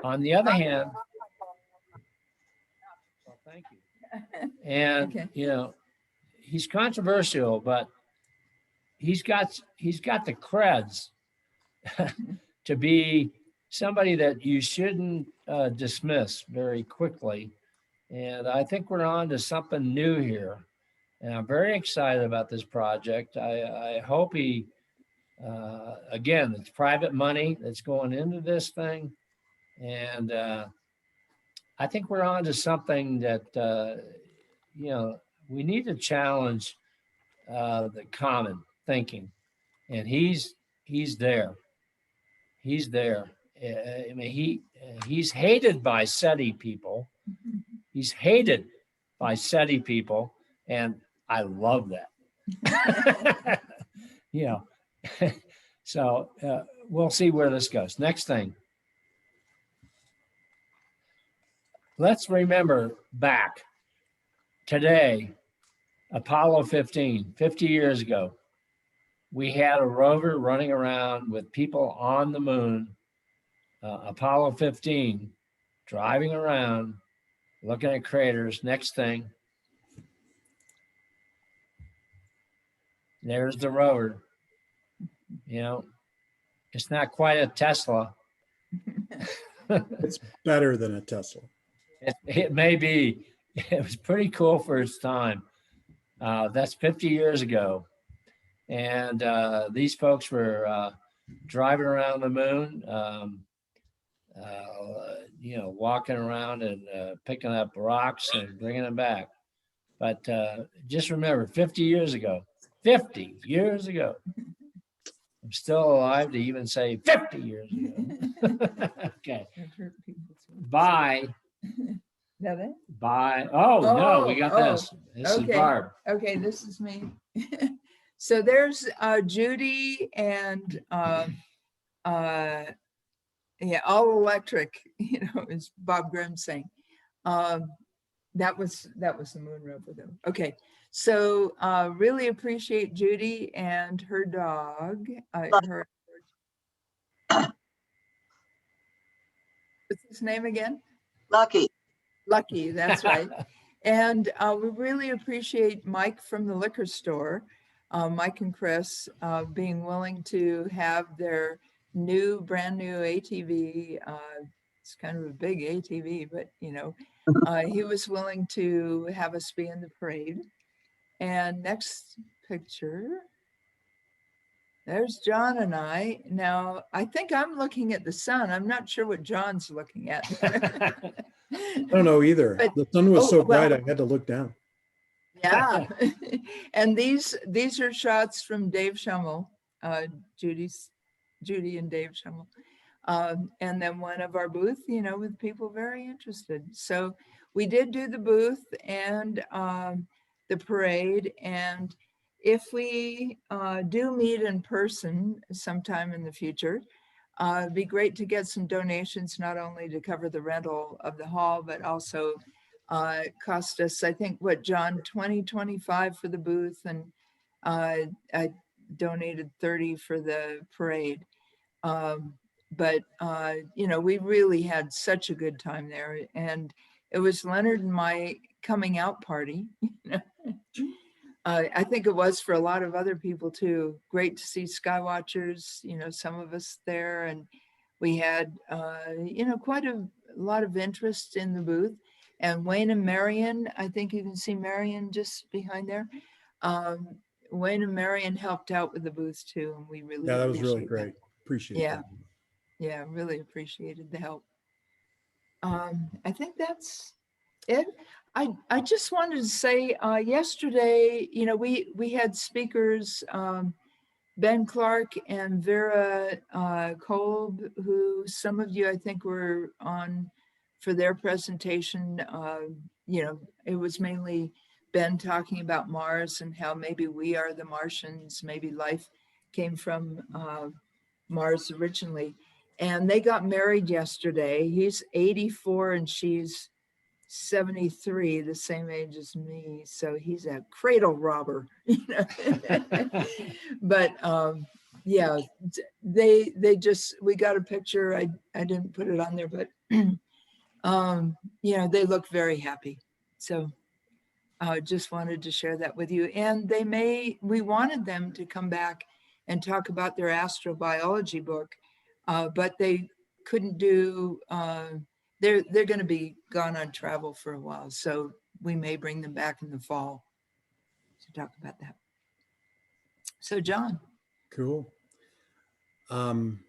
On the other hand, well, thank you. And Okay. you know, he's controversial, but he's got the creds to be somebody that you shouldn't dismiss very quickly. And I think we're on to something new here. And I'm very excited about this project. I hope he, again, it's private money that's going into this thing. And I think we're on to something that, you know, we need to challenge the common thinking. And he's there. He's there. I mean, he's hated by SETI people. He's hated by SETI people, and I love that. You know, so we'll see where this goes. Next thing. Let's remember back today, Apollo 15, 50 years ago, we had a rover running around with people on the moon, Apollo 15, driving around, looking at craters. Next thing. There's the rover. You know, it's not quite a Tesla. It's better than a Tesla. It may be. It was pretty cool for its time. That's 50 years ago. And these folks were driving around the moon, you know, walking around and picking up rocks and bringing them back. But just remember, 50 years ago, 50 years ago. I'm still alive to even say 50 years ago. Okay. Bye. That Bye. Oh, no, we got this. This is Barb. Okay, this is me. So there's Judy and yeah, all electric, you know, as Bob Grimm saying. That was the moon rover though. Okay, so really appreciate Judy and her dog. What's his name again? Lucky. Lucky, that's right. And we really appreciate Mike from the liquor store, Mike and Chris, being willing to have their brand new ATV. It's kind of a big ATV, but you know, he was willing to have us be in the parade. And next picture, there's John and I. Now, I think I'm looking at the sun. I'm not sure what John's looking at. I don't know either. But- the sun was so well- bright, I had to look down. Yeah. And these are shots from Dave Schummel, Judy and Dave Schummel. And then one of our booth, you know, with people very interested. So we did do the booth and the parade. And if we do meet in person sometime in the future, it'd be great to get some donations, not only to cover the rental of the hall, but also it cost us, I think, what, John, $20-25 for the booth, and I donated $30 for the parade. But you know, we really had such a good time there, and it was Leonard and my coming out party. I think it was for a lot of other people too. Great to see SkyWatchers, you know, some of us there, and we had, you know, quite a lot of interest in the booth. And Wayne and Marion, I think you can see Marion just behind there. Wayne and Marion helped out with the booth too, and we really Yeah, that was really appreciate great. Appreciate Yeah. that. Yeah, really appreciated the help. I think that's it. I just wanted to say yesterday, you know, we had speakers, Ben Clark and Vera Kolb, who some of you I think were on for their presentation. You know, it was mainly Ben talking about Mars and how maybe we are the Martians, maybe life came from Mars originally. And they got married yesterday. He's 84 and she's 73, the same age as me. So he's a cradle robber, you know. But yeah, we got a picture. I didn't put it on there, but you know, they look very happy. So just wanted to share that with you. And we wanted them to come back and talk about their astrobiology book, but they couldn't do, they're going to be gone on travel for a while. So we may bring them back in the fall to talk about that. So John. Cool. John,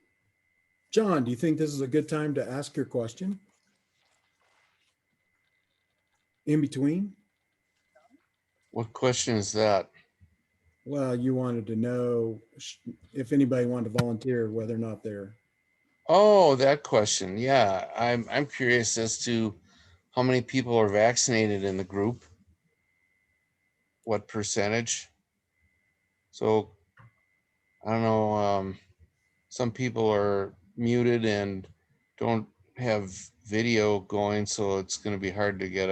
do you think this is a good time to ask your question? In between? What question is that? Well, you wanted to know if anybody wanted to volunteer, whether or not they're. Oh, that question. Yeah, I'm curious as to how many people are vaccinated in the group. What percentage? So I don't know. Some people are muted and don't have video going, so it's going to be hard to get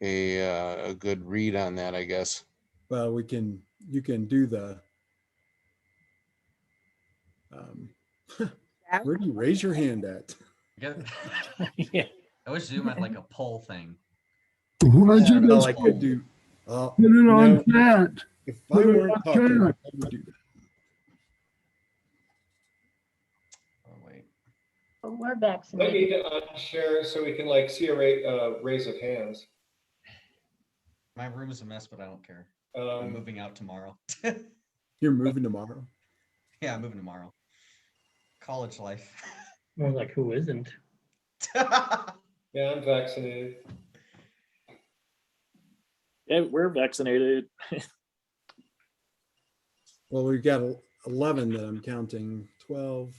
a good read on that, I guess. Well, you can do the. Where do you raise your hand at? Yeah. I wish Zoom had like a poll thing. Why'd you Well, just I could do. put it on chat? If I Put it weren't on talking, I chat. would do that. Oh wait. But we're Might vaccinated. need to unshare so we can like see a raise of hands. My room is a mess, but I don't care. I'm Um, moving out tomorrow. You're moving tomorrow. Yeah, I'm moving tomorrow. College life. More like who isn't? yeah, I'm vaccinated. Yeah, we're vaccinated. Well, we've got 11 that I'm counting. 12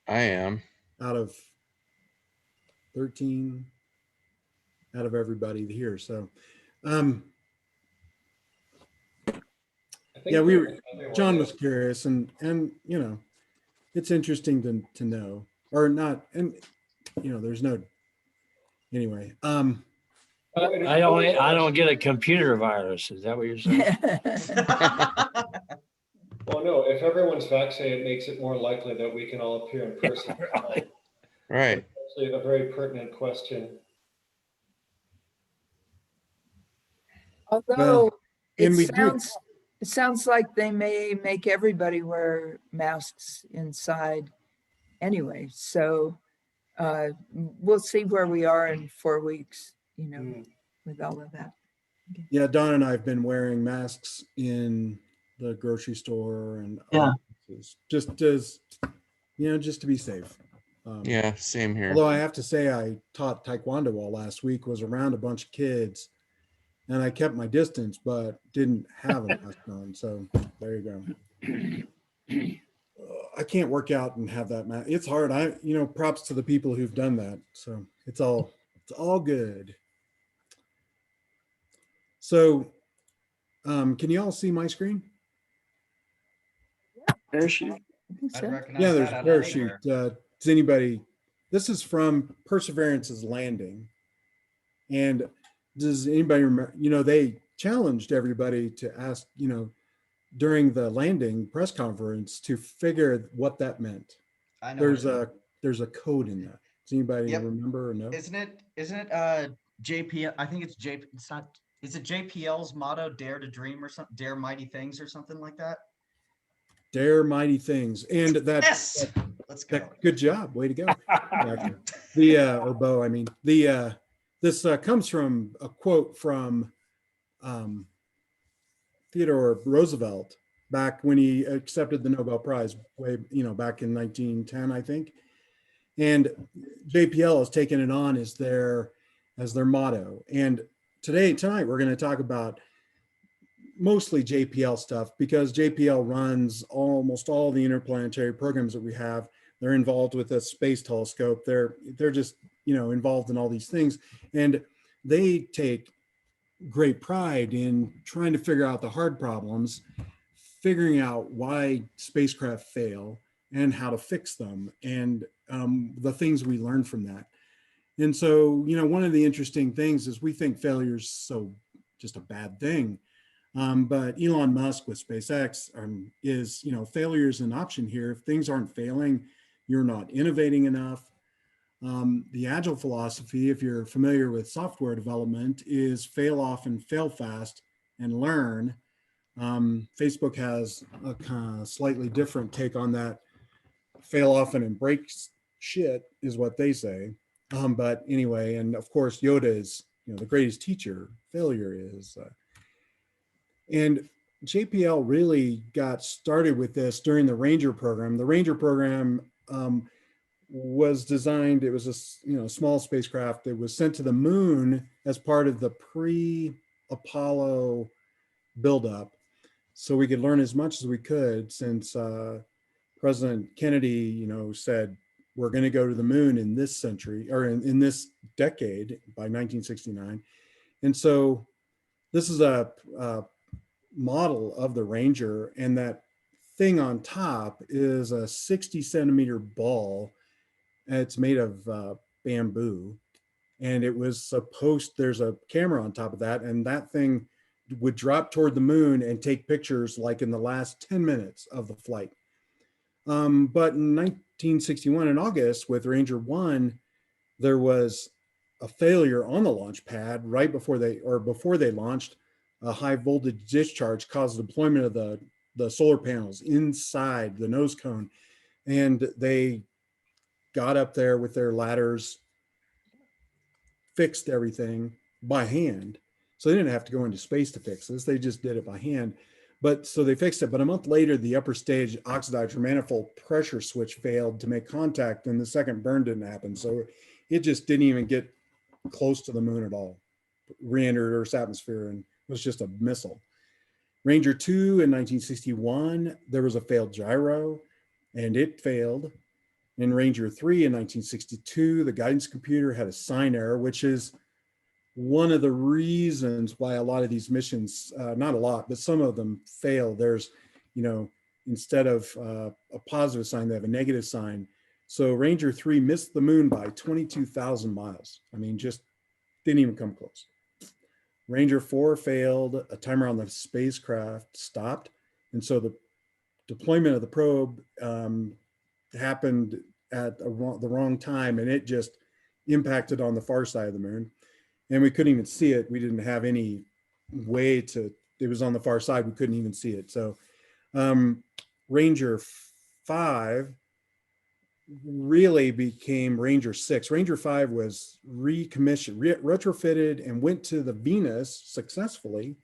I am. out of 13 out of everybody here. So, I think yeah, everyone John is. was curious, and you know, it's interesting to know, or not, and you know, there's no. Anyway, I don't get a computer virus. Is that what you're saying? Well, no, if everyone's vaccinated, it makes it more likely that we can all appear in person. Right. Actually, a very pertinent question. Although and it we do. sounds like they may make everybody wear masks inside anyway. So we'll see where we are in 4 weeks, you know, Mm. with all of that. Yeah, Don and I have been wearing masks in the grocery store and Yeah. other places, just as you know, just to be safe. Yeah, same here. Although I have to say, I taught Taekwondo all last week, was around a bunch of kids, and I kept my distance, but didn't have a mask on. So there you go. I can't work out and have that mask. It's hard. You know, props to the people who've done that. So it's all good. So, can you all see my screen? Parachute. I think I'd so. recognize Yeah, there's that a out of parachute. anywhere. Does anybody? This is from Perseverance's landing. And does anybody remember? You know, they challenged everybody to ask, you know, during the landing press conference to figure what that meant. I know. There's what a code in that. Does anybody Yep. remember or know? Isn't it JPL? I think it's it's not, is it JPL's motto, dare to dream or something, dare mighty things or something like that? Dare mighty things. And that, Yes. Let's go. good job. Way to go. Roger. Or Bo, I mean, this comes from a quote from Theodore Roosevelt back when he accepted the Nobel Prize way, you know, back in 1910, I think. And JPL has taken it on as their motto. And tonight we're going to talk about mostly JPL stuff, because JPL runs almost all the interplanetary programs that we have. They're involved with the space telescope. They're just, you know, involved in all these things, and they take great pride in trying to figure out the hard problems, figuring out why spacecraft fail and how to fix them, and the things we learn from that. And so, you know, one of the interesting things is we think failure is so just a bad thing. But Elon Musk with SpaceX is, you know, failure is an option here. If things aren't failing, you're not innovating enough. The agile philosophy, if you're familiar with software development, is fail often, fail fast, and learn. Facebook has a kind of slightly different take on that. Fail often and break shit is what they say. But anyway, and of course, Yoda is, the greatest teacher. Failure is. And JPL really got started with this during the Ranger program. The Ranger program was designed, it was a small spacecraft that was sent to the moon as part of the pre-Apollo buildup, so we could learn as much as we could, since President Kennedy, said we're going to go to the moon in this century, or in this decade, by 1969. And so this is a model of the Ranger, and that thing on top is a 60-centimeter ball. It's made of bamboo, and it was supposed, there's a camera on top of that, and that thing would drop toward the moon and take pictures like in the last 10 minutes of the flight. But in 1961, in August, with Ranger 1, there was a failure on the launch pad right before they launched. A high voltage discharge caused the deployment of the solar panels inside the nose cone, and they got up there with their ladders, fixed everything by hand. So they didn't have to go into space to fix this. They just did it by hand. But so they fixed it. But a month later, the upper stage oxidizer manifold pressure switch failed to make contact, and the second burn didn't happen. So it just didn't even get close to the moon at all. Re-entered Earth's atmosphere and was just a missile. Ranger 2 in 1961, there was a failed gyro, and it failed. In Ranger 3 in 1962, the guidance computer had a sign error, which is one of the reasons why a lot of these missions, not a lot, but some of them fail. There's, instead of a positive sign, they have a negative sign. So Ranger 3 missed the moon by 22,000 miles. I mean, just didn't even come close. Ranger 4 failed, a timer on the spacecraft stopped. And so the deployment of the probe happened at the wrong time, and it just impacted on the far side of the moon. And we couldn't even see it. We didn't have any way to, it was on the far side. We couldn't even see it. So Ranger 5 really became Ranger 6. Ranger 5 was recommissioned, retrofitted, and went to the Venus successfully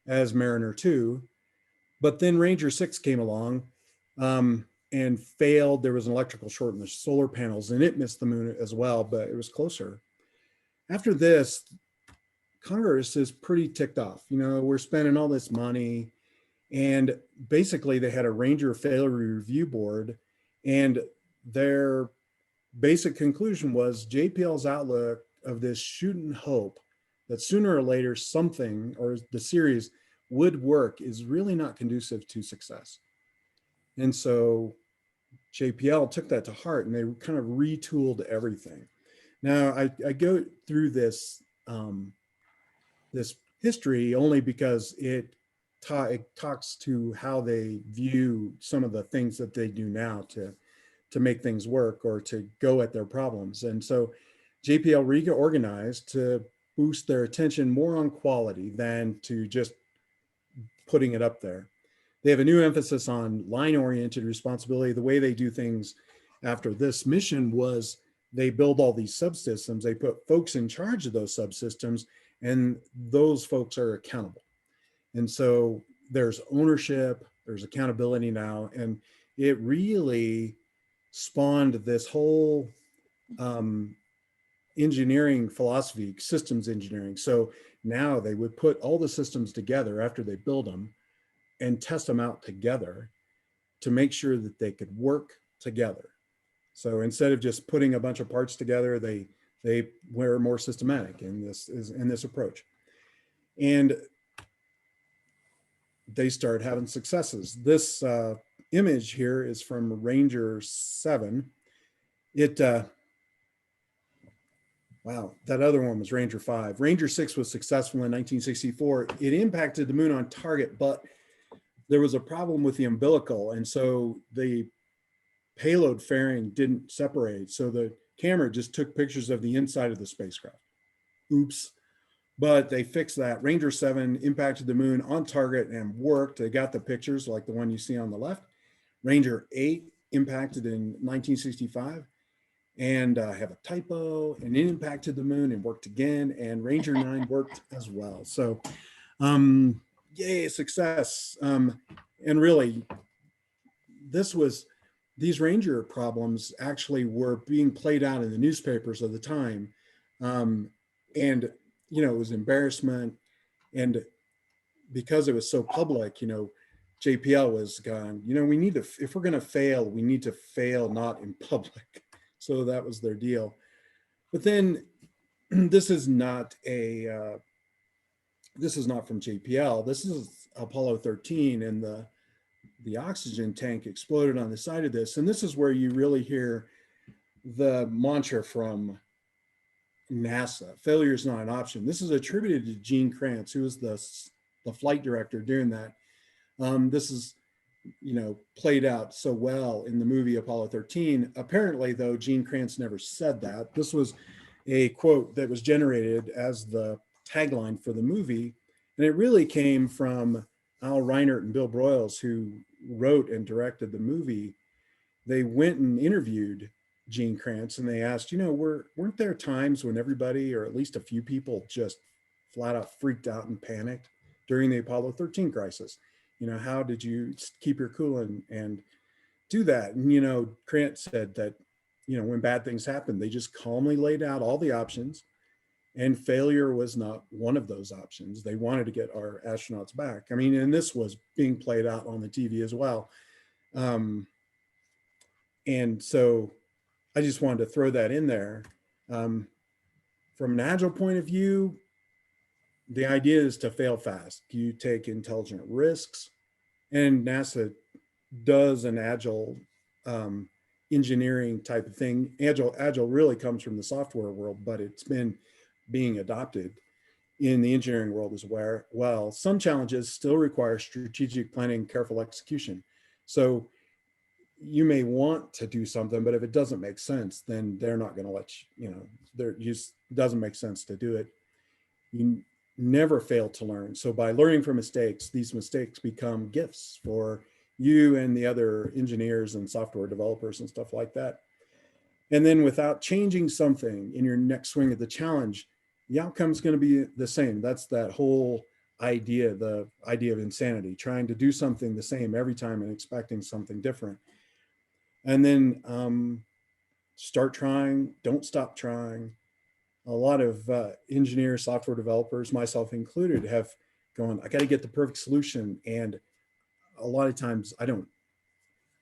as Mariner 2. But then Ranger 6 came along and failed. There was an electrical short in the solar panels, and it missed the moon as well, but it was closer. After this, Congress is pretty ticked off. We're spending all this money, and basically they had a Ranger failure review board, and their basic conclusion was JPL's outlook of this shoot and hope that sooner or later something, or the series, would work is really not conducive to success. And so JPL took that to heart, and they kind of retooled everything. Now, I go through this this history only because it talks to how they view some of the things that they do now to make things work or to go at their problems. And so JPL reorganized to boost their attention more on quality than to just putting it up there. They have a new emphasis on line-oriented responsibility. The way they do things after this mission was they build all these subsystems. They put folks in charge of those subsystems, and those folks are accountable. And so there's ownership, there's accountability now, and it really spawned this whole engineering philosophy, systems engineering. So now they would put all the systems together after they build them and test them out together to make sure that they could work together. So instead of just putting a bunch of parts together, they were more systematic in this approach. And they start having successes. This image here is from Ranger 7. Wow, that other one was Ranger 5. Ranger 6 was successful in 1964. It impacted the moon on target, but there was a problem with the umbilical, and so the payload fairing didn't separate. So the camera just took pictures of the inside of the spacecraft. Oops. But they fixed that. Ranger 7 impacted the moon on target and worked. They got the pictures like the one you see on the left. Ranger 8 impacted in 1965 and have a typo, and it impacted the moon and worked again. And Ranger 9 worked as well. So yay, success. And really, these Ranger problems actually were being played out in the newspapers of the time. And it was embarrassment. And because it was so public, JPL was gone, we need to, if we're going to fail, we need to fail not in public. So that was their deal. But then this is not from JPL. This is Apollo 13, and the oxygen tank exploded on the side of this. And this is where you really hear the mantra from NASA: failure is not an option. This is attributed to Gene Kranz, who was the flight director during that. This is, played out so well in the movie Apollo 13. Apparently, though, Gene Kranz never said that. This was a quote that was generated as the tagline for the movie. And it really came from Al Reinert and Bill Broyles, who wrote and directed the movie. They went and interviewed Gene Kranz, and they asked, weren't there times when everybody, or at least a few people, just flat out freaked out and panicked during the Apollo 13 crisis? How did you keep your cool and do that? And, Krantz said that, when bad things happened, they just calmly laid out all the options, and failure was not one of those options. They wanted to get our astronauts back. I mean, and this was being played out on the TV as well. And so I just wanted to throw that in there. From an agile point of view, the idea is to fail fast. You take intelligent risks, and NASA does an agile engineering type of thing. Agile really comes from the software world, but it's been being adopted in the engineering world as well. Some challenges still require strategic planning, careful execution. So you may want to do something, but if it doesn't make sense, then they're not going to let it doesn't make sense to do it. You never fail to learn. So by learning from mistakes, these mistakes become gifts for you and the other engineers and software developers and stuff like that. And then without changing something in your next swing at the challenge, the outcome is going to be the same. That's that whole idea, the idea of insanity, trying to do something the same every time and expecting something different. And then start trying, don't stop trying. A lot of engineers, software developers, myself included, have gone, I got to get the perfect solution. And a lot of times I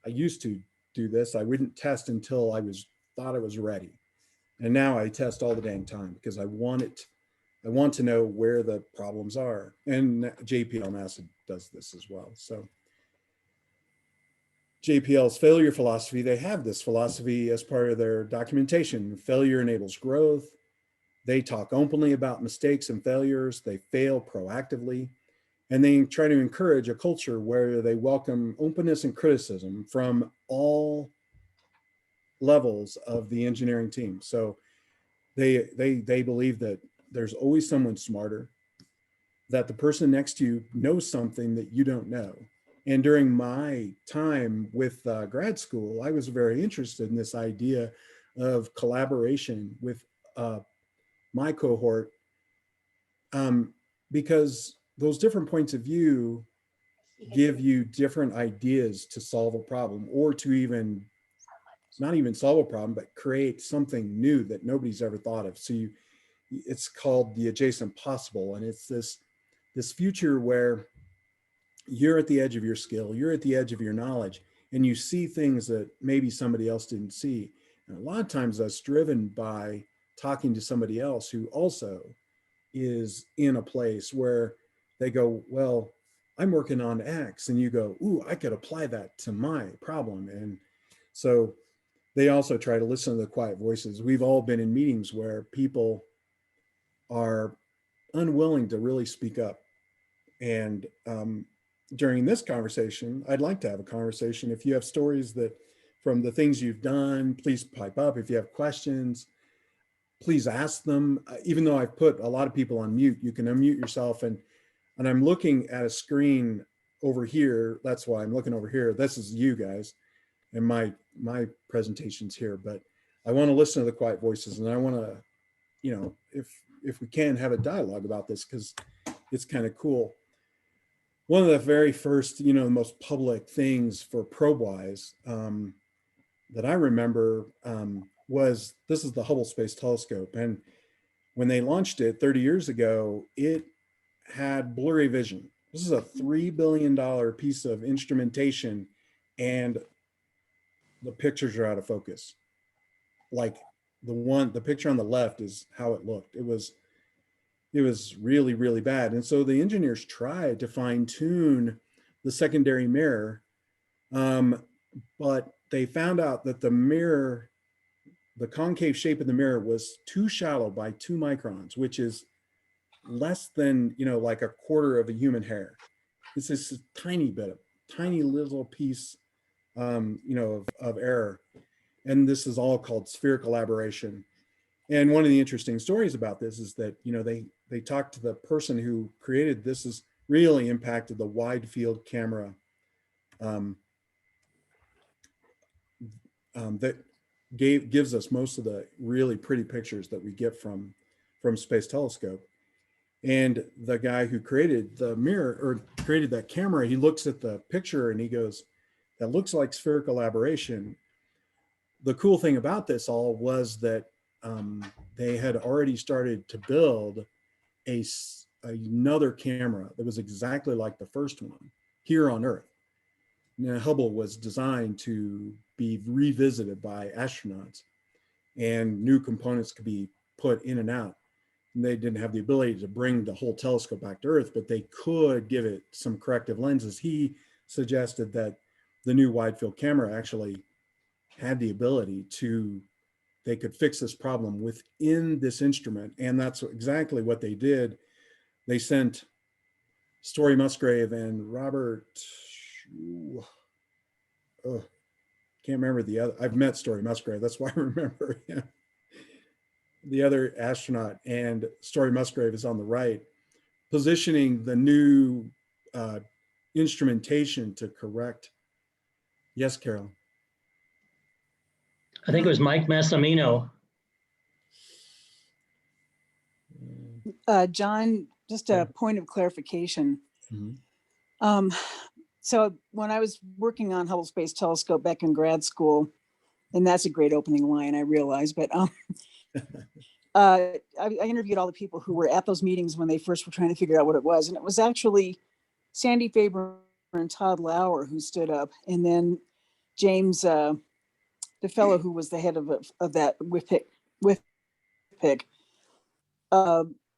used to do this. I wouldn't test until thought I was ready. And now I test all the dang time because I want to know where the problems are. And JPL NASA does this as well. So JPL's failure philosophy, they have this philosophy as part of their documentation. Failure enables growth. They talk openly about mistakes and failures. They fail proactively. And they try to encourage a culture where they welcome openness and criticism from all levels of the engineering team. So they believe that there's always someone smarter, that the person next to you knows something that you don't know. And during my time with grad school, I was very interested in this idea of collaboration with my cohort, because those different points of view give you different ideas to solve a problem, or to even not even solve a problem, but create something new that nobody's ever thought of. So it's called the adjacent possible. And it's this future where you're at the edge of your skill, you're at the edge of your knowledge, and you see things that maybe somebody else didn't see. And a lot of times that's driven by talking to somebody else who also is in a place where they go, well, I'm working on X, and you go, ooh, I could apply that to my problem. And so they also try to listen to the quiet voices. We've all been in meetings where people are unwilling to really speak up. And during this conversation, I'd like to have a conversation. If you have stories from the things you've done. Please pipe up if you have questions. Please ask them. Even though I've put a lot of people on mute, you can unmute yourself. And I'm looking at a screen over here. That's why I'm looking over here. This is you guys, and my presentation's here. But I want to listen to the quiet voices, and I want to, you know, if we can, have a dialogue about this, because it's kind of cool. One of the very first, you know, the most public things for ProbeWise that I remember was, this is the Hubble Space Telescope. And when they launched it 30 years ago, it had blurry vision. This is a $3 billion piece of instrumentation, and the pictures are out of focus. Like the picture on the left is how it looked. It was really, really bad. And so the engineers tried to fine tune the secondary mirror, but they found out that the mirror, the concave shape of the mirror was too shallow by 2 microns, which is less than, you know, like a quarter of a human hair. It's just a tiny little piece, you know, of error. And this is all called spherical aberration. And one of the interesting stories about this is that, you know, they talked to the person who created this, has really impacted the wide field camera that gives us most of the really pretty pictures that we get from Space Telescope. And the guy who created the mirror, or created that camera, he looks at the picture and he goes, that looks like spherical aberration. The cool thing about this all was that they had already started to build another camera that was exactly like the first one here on Earth. Now, Hubble was designed to be revisited by astronauts, and new components could be put in and out. And they didn't have the ability to bring the whole telescope back to Earth, but they could give it some corrective lenses. He suggested that the new wide field camera actually had the ability to, they could fix this problem within this instrument. And that's exactly what they did. They sent Story Musgrave and Robert, can't remember the other, I've met Story Musgrave, that's why I remember him. The other astronaut, and Story Musgrave is on the right, positioning the new instrumentation to correct. Yes, Carol. I think it was Mike Massimino. John, just a point of clarification. Mm-hmm. So when I was working on Hubble Space Telescope back in grad school, and that's a great opening line, I realize, but I interviewed all the people who were at those meetings when they first were trying to figure out what it was. And it was actually Sandy Faber and Todd Lauer who stood up, and then James, the fellow who was the head of that with pick,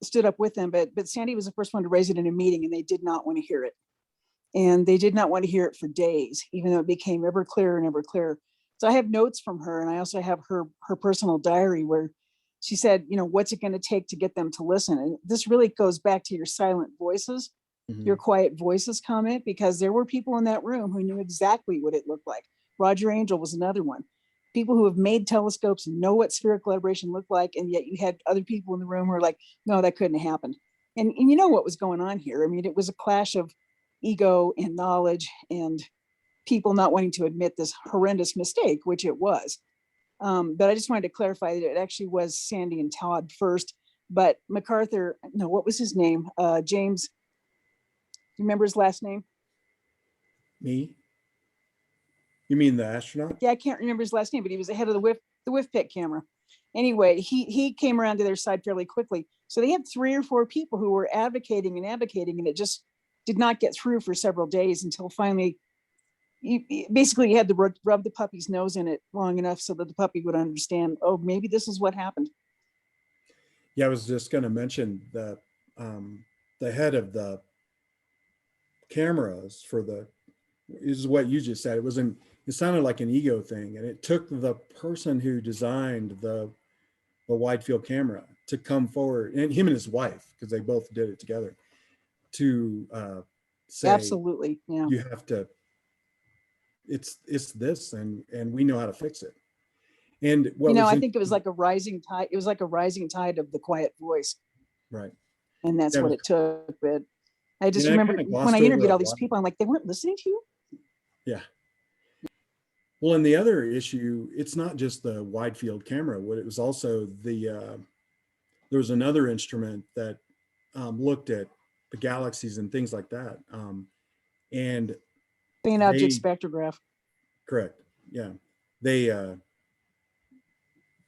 stood up with them. But Sandy was the first one to raise it in a meeting, and they did not want to hear it. And they did not want to hear it for days, even though it became ever clearer and ever clearer. So I have notes from her, and I also have her personal diary where she said, you know, what's it going to take to get them to listen? And this really goes back to your silent voices, your quiet voices comment, because there were people in that room who knew exactly what it looked like. Roger Angel was another one. People who have made telescopes and know what spherical aberration looked like, and yet you had other people in the room who were like, no, that couldn't have happened. And you know what was going on here. I mean, it was a clash of ego and knowledge and people not wanting to admit this horrendous mistake, which it was. But I just wanted to clarify that it actually was Sandy and Todd first, but MacArthur, no, what was his name? James, do you remember his last name? Me? You mean the astronaut? Yeah, I can't remember his last name, but he was the head of the whiff pit camera. Anyway, he came around to their side fairly quickly. So they had 3 or 4 people who were advocating, and it just did not get through for several days until finally, basically you had to rub the puppy's nose in it long enough so that the puppy would understand, oh, maybe this is what happened. Yeah, I was just going to mention that the head of the cameras for the, is what you just said. It sounded like an ego thing, and it took the person who designed the wide field camera to come forward, and him and his wife, because they both did it together, to say, Absolutely, yeah. you have to, it's this, and we know how to fix it. And what You know, was I think it was like a rising tide. It was like a rising tide of the quiet voice, right. and that's Yeah, what it took. But I just and I remember kind of when glossed I over interviewed a all these lot. people, I'm like, they weren't listening to you. Yeah. Well, and the other issue, it's not just the wide field camera. What it was also there was another instrument that looked at the galaxies and things like that. And Faint object they, spectrograph. correct. Yeah. They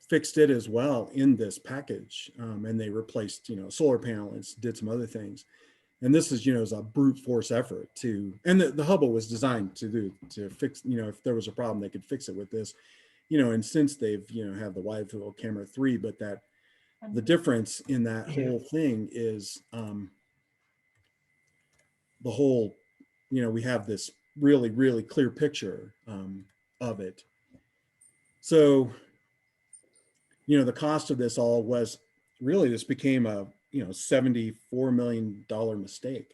fixed it as well in this package. And they replaced, solar panel and did some other things. And this is, is a brute force effort and the Hubble was designed to fix, if there was a problem, they could fix it with this, and since they've, have the wide field camera 3, but the difference in that whole thing is the whole, we have this really, really clear picture of it. So, the cost of this all was really, this became a, $74 million mistake.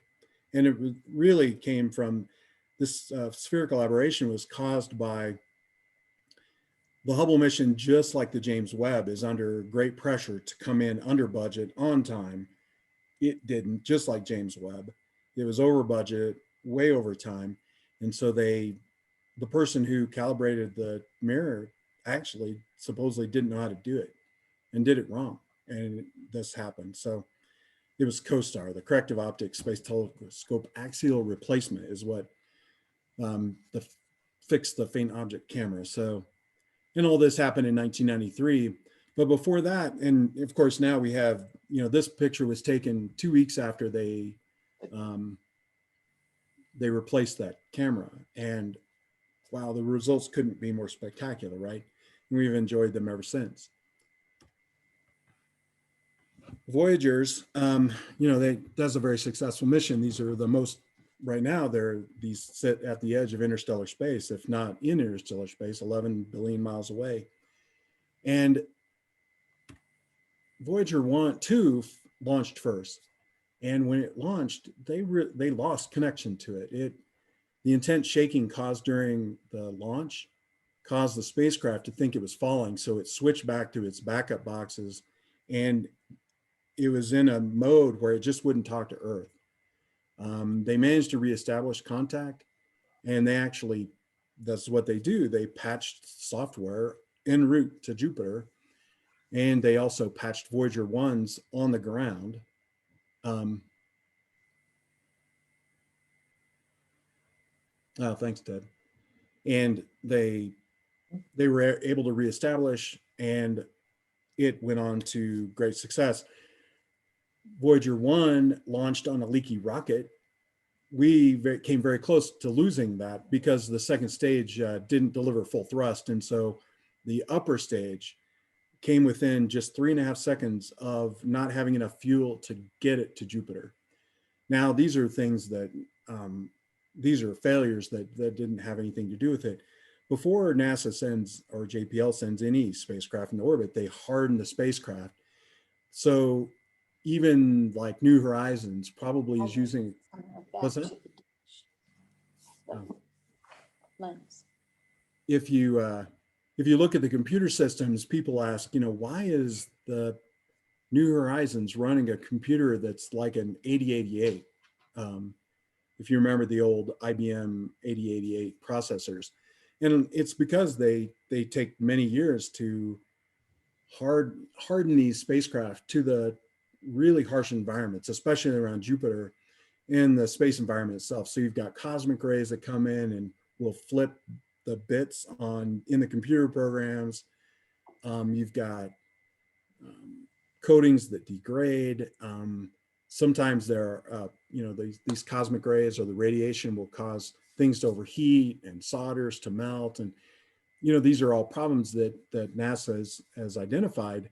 And it really came from this spherical aberration was caused by the Hubble mission, just like the James Webb, is under great pressure to come in under budget on time. It didn't, just like James Webb. It was over budget, way over time. And so the person who calibrated the mirror actually supposedly didn't know how to do it and did it wrong. And this happened. So it was COSTAR, the corrective optics space telescope axial replacement is what fixed the faint object camera. So, and all this happened in 1993. But before that, and of course now we have, this picture was taken 2 weeks after they replaced that camera. And wow, the results couldn't be more spectacular, right? And we've enjoyed them ever since. Voyagers, that's a very successful mission. These are the most, right now, these sit at the edge of interstellar space, if not in interstellar space, 11 billion miles away. And Voyager 2 launched first. And when it launched, they lost connection to it. The intense shaking caused during the launch caused the spacecraft to think it was falling. So it switched back to its backup boxes, and it was in a mode where it just wouldn't talk to Earth. They managed to reestablish contact, and that's what they do. They patched software en route to Jupiter, and they also patched Voyager 1s on the ground. Oh, thanks, Ted. And they were able to reestablish, and it went on to great success. Voyager 1 launched on a leaky rocket. We came very close to losing that because the second stage didn't deliver full thrust. And so the upper stage came within just 3.5 seconds of not having enough fuel to get it to Jupiter. Now, these are things that, these are failures that didn't have anything to do with it. Before NASA sends, or JPL sends any spacecraft into orbit, they harden the spacecraft. So even like New Horizons probably is using, what's that? Lens. If you look at the computer systems, people ask, why is the New Horizons running a computer that's like an 8088? If you remember the old IBM 8088 processors. And it's because they take many years to harden these spacecraft to the really harsh environments, especially around Jupiter and the space environment itself. So you've got cosmic rays that come in and will flip the bits in the computer programs. You've got coatings that degrade. Sometimes there are, these cosmic rays or the radiation will cause things to overheat and solders to melt. And, these are all problems that NASA has identified,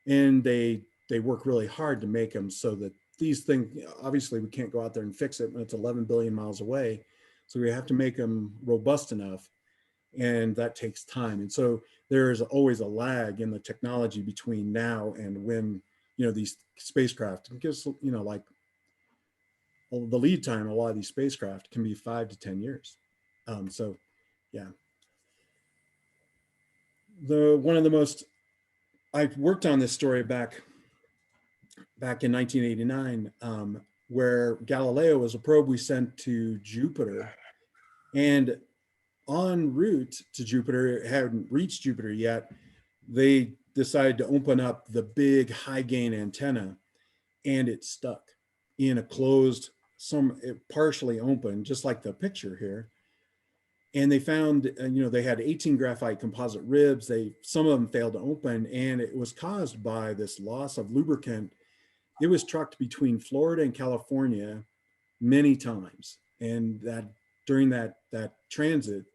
and they work really hard to make them so that these things, obviously we can't go out there and fix it when it's 11 billion miles away. So we have to make them robust enough, and that takes time. And so there's always a lag in the technology between now and when, these spacecraft, because, like the lead time, a lot of these spacecraft can be 5 to 10 years. So Yeah. One of the most, I worked on this story back in 1989, where Galileo was a probe we sent to Jupiter, and en route to Jupiter, it hadn't reached Jupiter yet. They decided to open up the big high gain antenna, and it stuck in a closed, it partially open, just like the picture here. And they found, they had 18 graphite composite ribs. Some of them failed to open, and it was caused by this loss of lubricant. It was trucked between Florida and California many times, and that during that transit,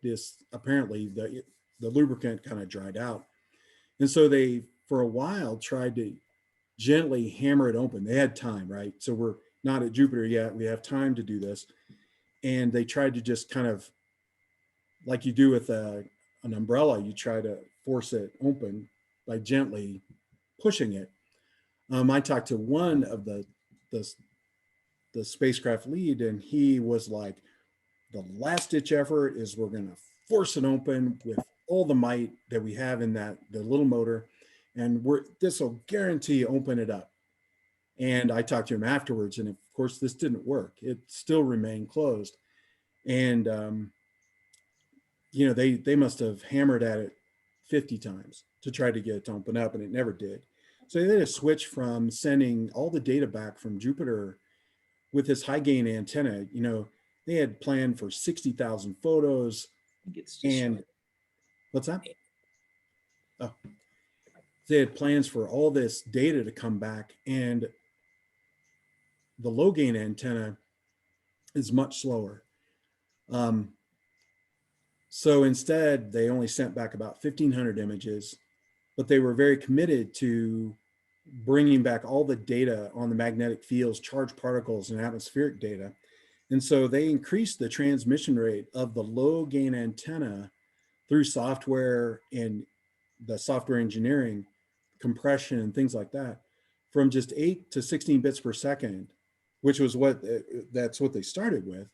apparently the lubricant kind of dried out, and so they for a while tried to gently hammer it open. They had time, right? So we're not at Jupiter yet. We have time to do this, and they tried to just kind of, like you do with an umbrella, you try to force it open by gently pushing it. I talked to one of the spacecraft lead, and he was like, the last ditch effort is we're going to force it open with all the might that we have in the little motor, and this will guarantee open it up. And I talked to him afterwards, and of course this didn't work. It still remained closed. And they must have hammered at it 50 times to try to get it to open up, and it never did. So they had to switch from sending all the data back from Jupiter with this high gain antenna. They had planned for 60,000 photos. And what's that? Oh, they had plans for all this data to come back, and the low gain antenna is much slower. So instead, they only sent back about 1,500 images, but they were very committed to bringing back all the data on the magnetic fields, charged particles, and atmospheric data. And so they increased the transmission rate of the low gain antenna through software and the software engineering, compression, and things like that, from just 8 to 16 bits per second, which was that's what they started with,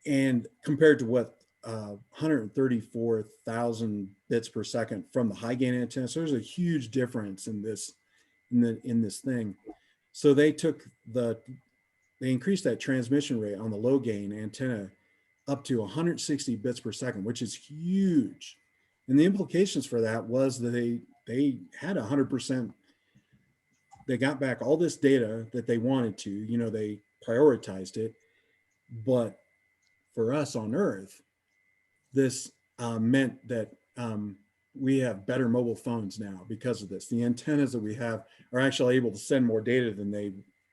and compared to what 134,000 bits per second from the high gain antenna. So there's a huge difference in this thing. So they increased that transmission rate on the low gain antenna up to 160 bits per second, which is huge. And the implications for that was that they had 100%. They got back all this data that they wanted to. They prioritized it, but for us on Earth, this meant that we have better mobile phones now because of this. The antennas that we have are actually able to send more data than they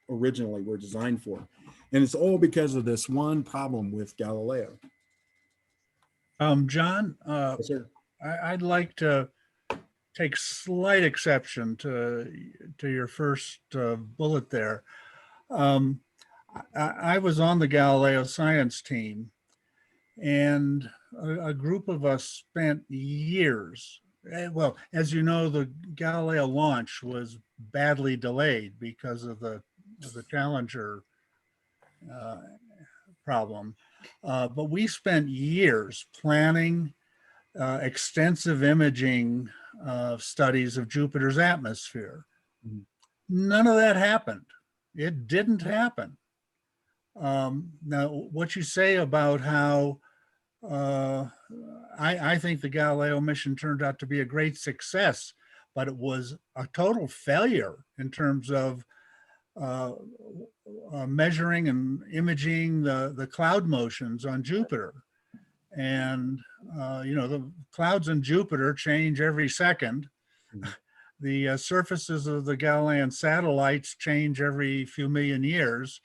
originally were designed for. And it's all because of this one problem with Galileo. John, Yes, sir. I'd like to take slight exception to your first bullet there. I was on the Galileo science team, and a group of us spent years. Well, as you know, the Galileo launch was badly delayed because of the Challenger problem. But we spent years planning extensive imaging studies of Jupiter's atmosphere. None of that happened. It didn't happen. Now, what you say about how I think the Galileo mission turned out to be a great success, but it was a total failure in terms of measuring and imaging the cloud motions on Jupiter. And, the clouds on Jupiter change every second. The surfaces of the Galilean satellites change every few million years.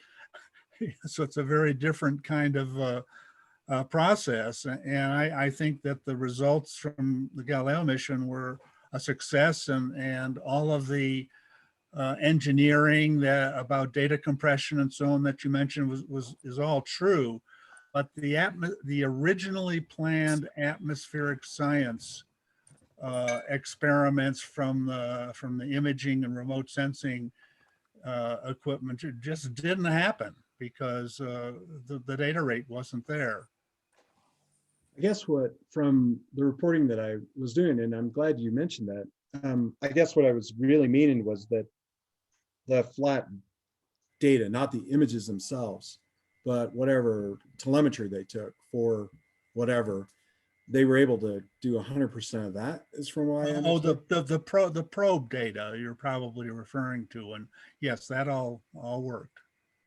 So it's a very different kind of process. And I think that the results from the Galileo mission were a success, and all of the engineering about data compression and so on that you mentioned is all true. But the originally planned atmospheric science experiments from the imaging and remote sensing equipment just didn't happen because the data rate wasn't there. I guess what, from the reporting that I was doing, and I'm glad you mentioned that, I guess what I was really meaning was that the flat data, not the images themselves, but whatever telemetry they took for whatever, they were able to do 100% of that, is from what I Oh, understand. the probe data you're probably referring to, and yes, that all worked.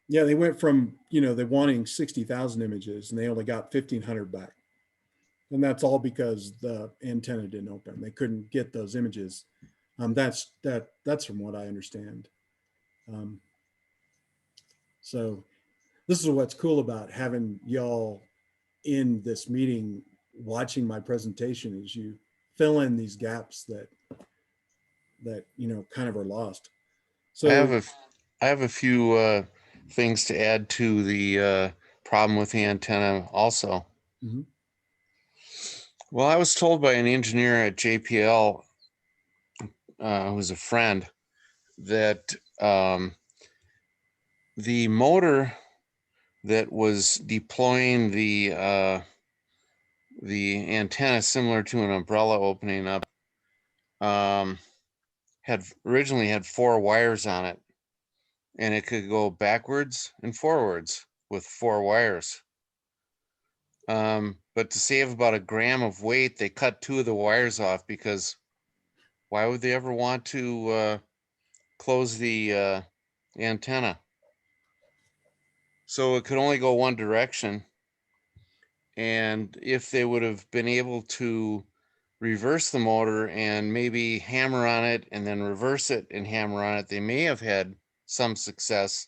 Yeah, they went from, they wanting 60,000 images and they only got 1,500 back. And that's all because the antenna didn't open. They couldn't get those images. That's from what I understand. So this is what's cool about having y'all in this meeting, watching my presentation, is you fill in these gaps that kind of are lost. So I have a few things to add to the problem with the antenna also. Mhm. Well, I was told by an engineer at JPL, who's a friend, that the motor that was deploying the antenna, similar to an umbrella opening up, had originally had 4 wires on it, and it could go backwards and forwards with 4 wires. But to save about a gram of weight, they cut 2 of the wires off, because why would they ever want to close the antenna? So it could only go one direction. And if they would have been able to reverse the motor and maybe hammer on it and then reverse it and hammer on it, they may have had some success,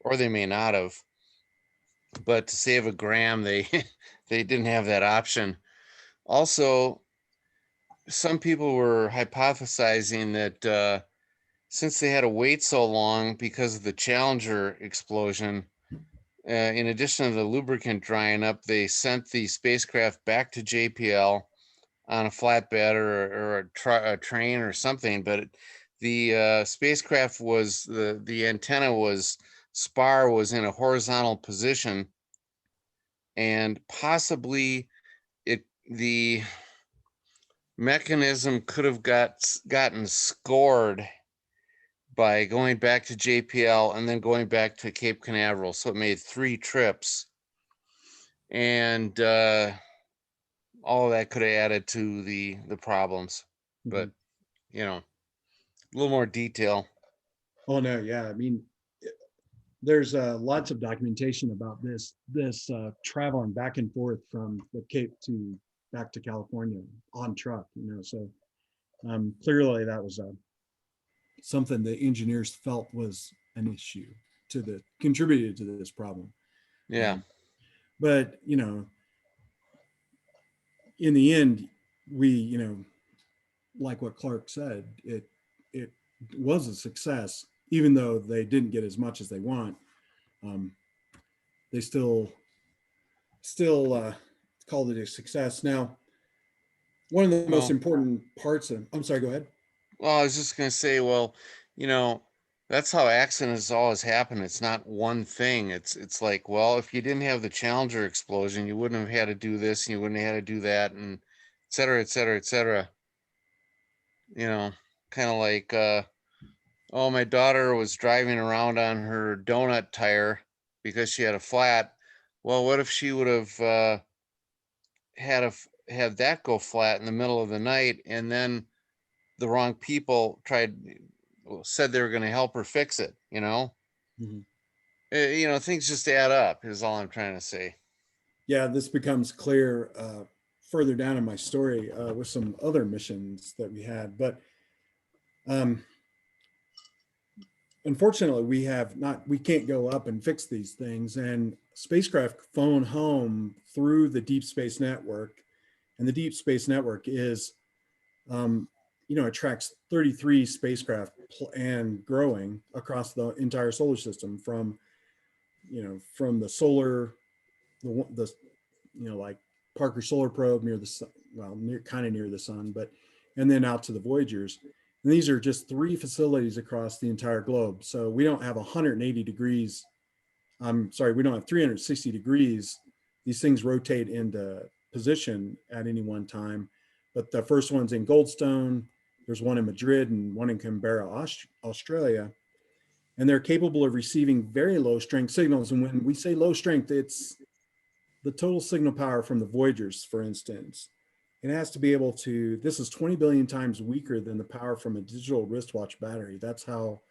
or they may not have. But to save a gram, they they didn't have that option. Also, some people were hypothesizing that since they had to wait so long because of the Challenger explosion, in addition to the lubricant drying up, they sent the spacecraft back to JPL on a flatbed or a train or something. But the spacecraft was, the antenna was, spar was in a horizontal position, and possibly the mechanism could have gotten scored by going back to JPL and then going back to Cape Canaveral. So it made 3 trips, and all of that could have added to the problems. But a little more detail. Oh no, yeah. I mean, there's lots of documentation about this traveling back and forth from the Cape to back to California on truck. So clearly that was something the engineers felt was an issue contributed to this problem. Yeah. But in the end, we like what Clark said, it was a success, even though they didn't get as much as they want. They still called it a success. Now, one of the most important parts of, I'm sorry, go ahead. Well, I was just going to say, that's how accidents always happen. It's not one thing. It's like, well, if you didn't have the Challenger explosion, you wouldn't have had to do this, and you wouldn't have had to do that, and et cetera, et cetera, et cetera. Kind of like, oh, my daughter was driving around on her donut tire because she had a flat. Well, what if she would have had that go flat in the middle of the night, and then the wrong people said they were going to help her fix it? Things just add up, is all I'm trying to say. Yeah, this becomes clear further down in my story with some other missions that we had. But unfortunately, we can't go up and fix these things. And spacecraft phone home through the Deep Space Network. And the Deep Space Network is, it tracks 33 spacecraft and growing across the entire solar system, from the solar, like Parker Solar Probe near the sun, well, kind of near the sun, and then out to the Voyagers. And these are just 3 facilities across the entire globe. So we don't have 180 degrees. We don't have 360 degrees. These things rotate into position at any one time. But the first one's in Goldstone. There's one in Madrid and one in Canberra, Australia. And they're capable of receiving very low strength signals. And when we say low strength, it's the total signal power from the Voyagers, for instance. It has to be able to, this is 20 billion times weaker than the power from a digital wristwatch battery. That's how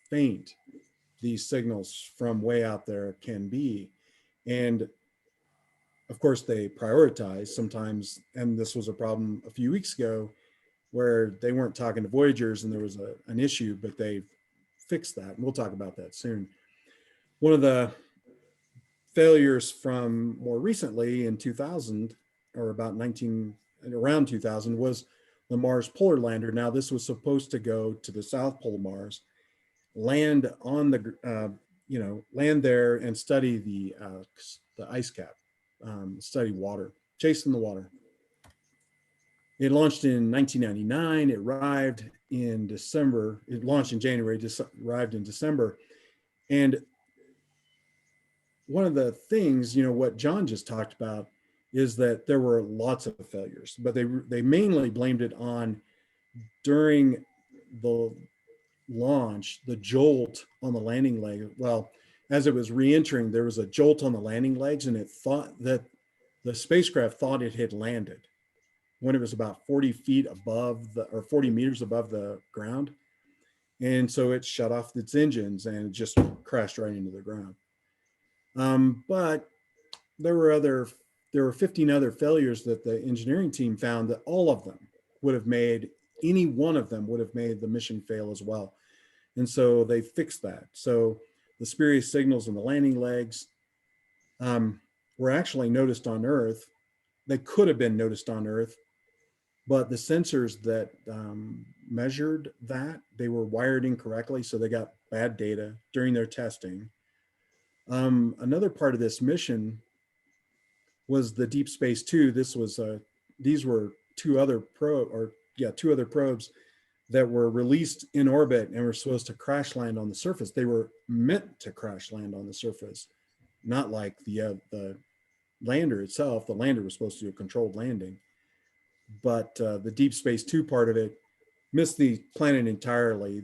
faint these signals from way out there can be. And of course, they prioritize sometimes, and this was a problem a few weeks ago where they weren't talking to Voyagers and there was an issue, but they fixed that. And we'll talk about that soon. One of the failures from more recently in 2000 or around 2000 was the Mars Polar Lander. Now this was supposed to go to the South Pole of Mars, land on the, land there and study the ice cap, study water, chasing the water. It launched in 1999. It arrived in December. It launched in January, just arrived in December. And one of the things, what John just talked about is that there were lots of failures, but they mainly blamed it on during the launch, the jolt on the landing leg. Well, as it was re-entering, there was a jolt on the landing legs, and it thought that the spacecraft thought it had landed when it was about 40 feet above or 40 meters above the ground. And so it shut off its engines and it just crashed right into the ground. But there were 15 other failures that the engineering team found that all of them would have made, any one of them would have made the mission fail as well. And so they fixed that. So the spurious signals in the landing legs were actually noticed on Earth. They could have been noticed on Earth, but the sensors that measured that, they were wired incorrectly. So they got bad data during their testing. Another part of this mission was the Deep Space Two. These were two other probes that were released in orbit and were supposed to crash land on the surface. They were meant to crash land on the surface, not like the lander itself. The lander was supposed to do a controlled landing, but the Deep Space Two part of it missed the planet entirely.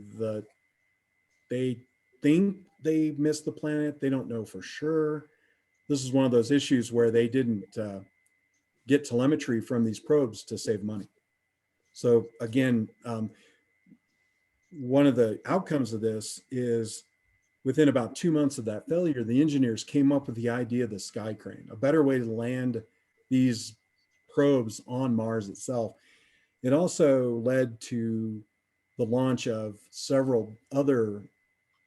They think they missed the planet. They don't know for sure. This is one of those issues where they didn't get telemetry from these probes to save money. So again, one of the outcomes of this is within about 2 months of that failure, the engineers came up with the idea of the sky crane, a better way to land these probes on Mars itself. It also led to the launch of several other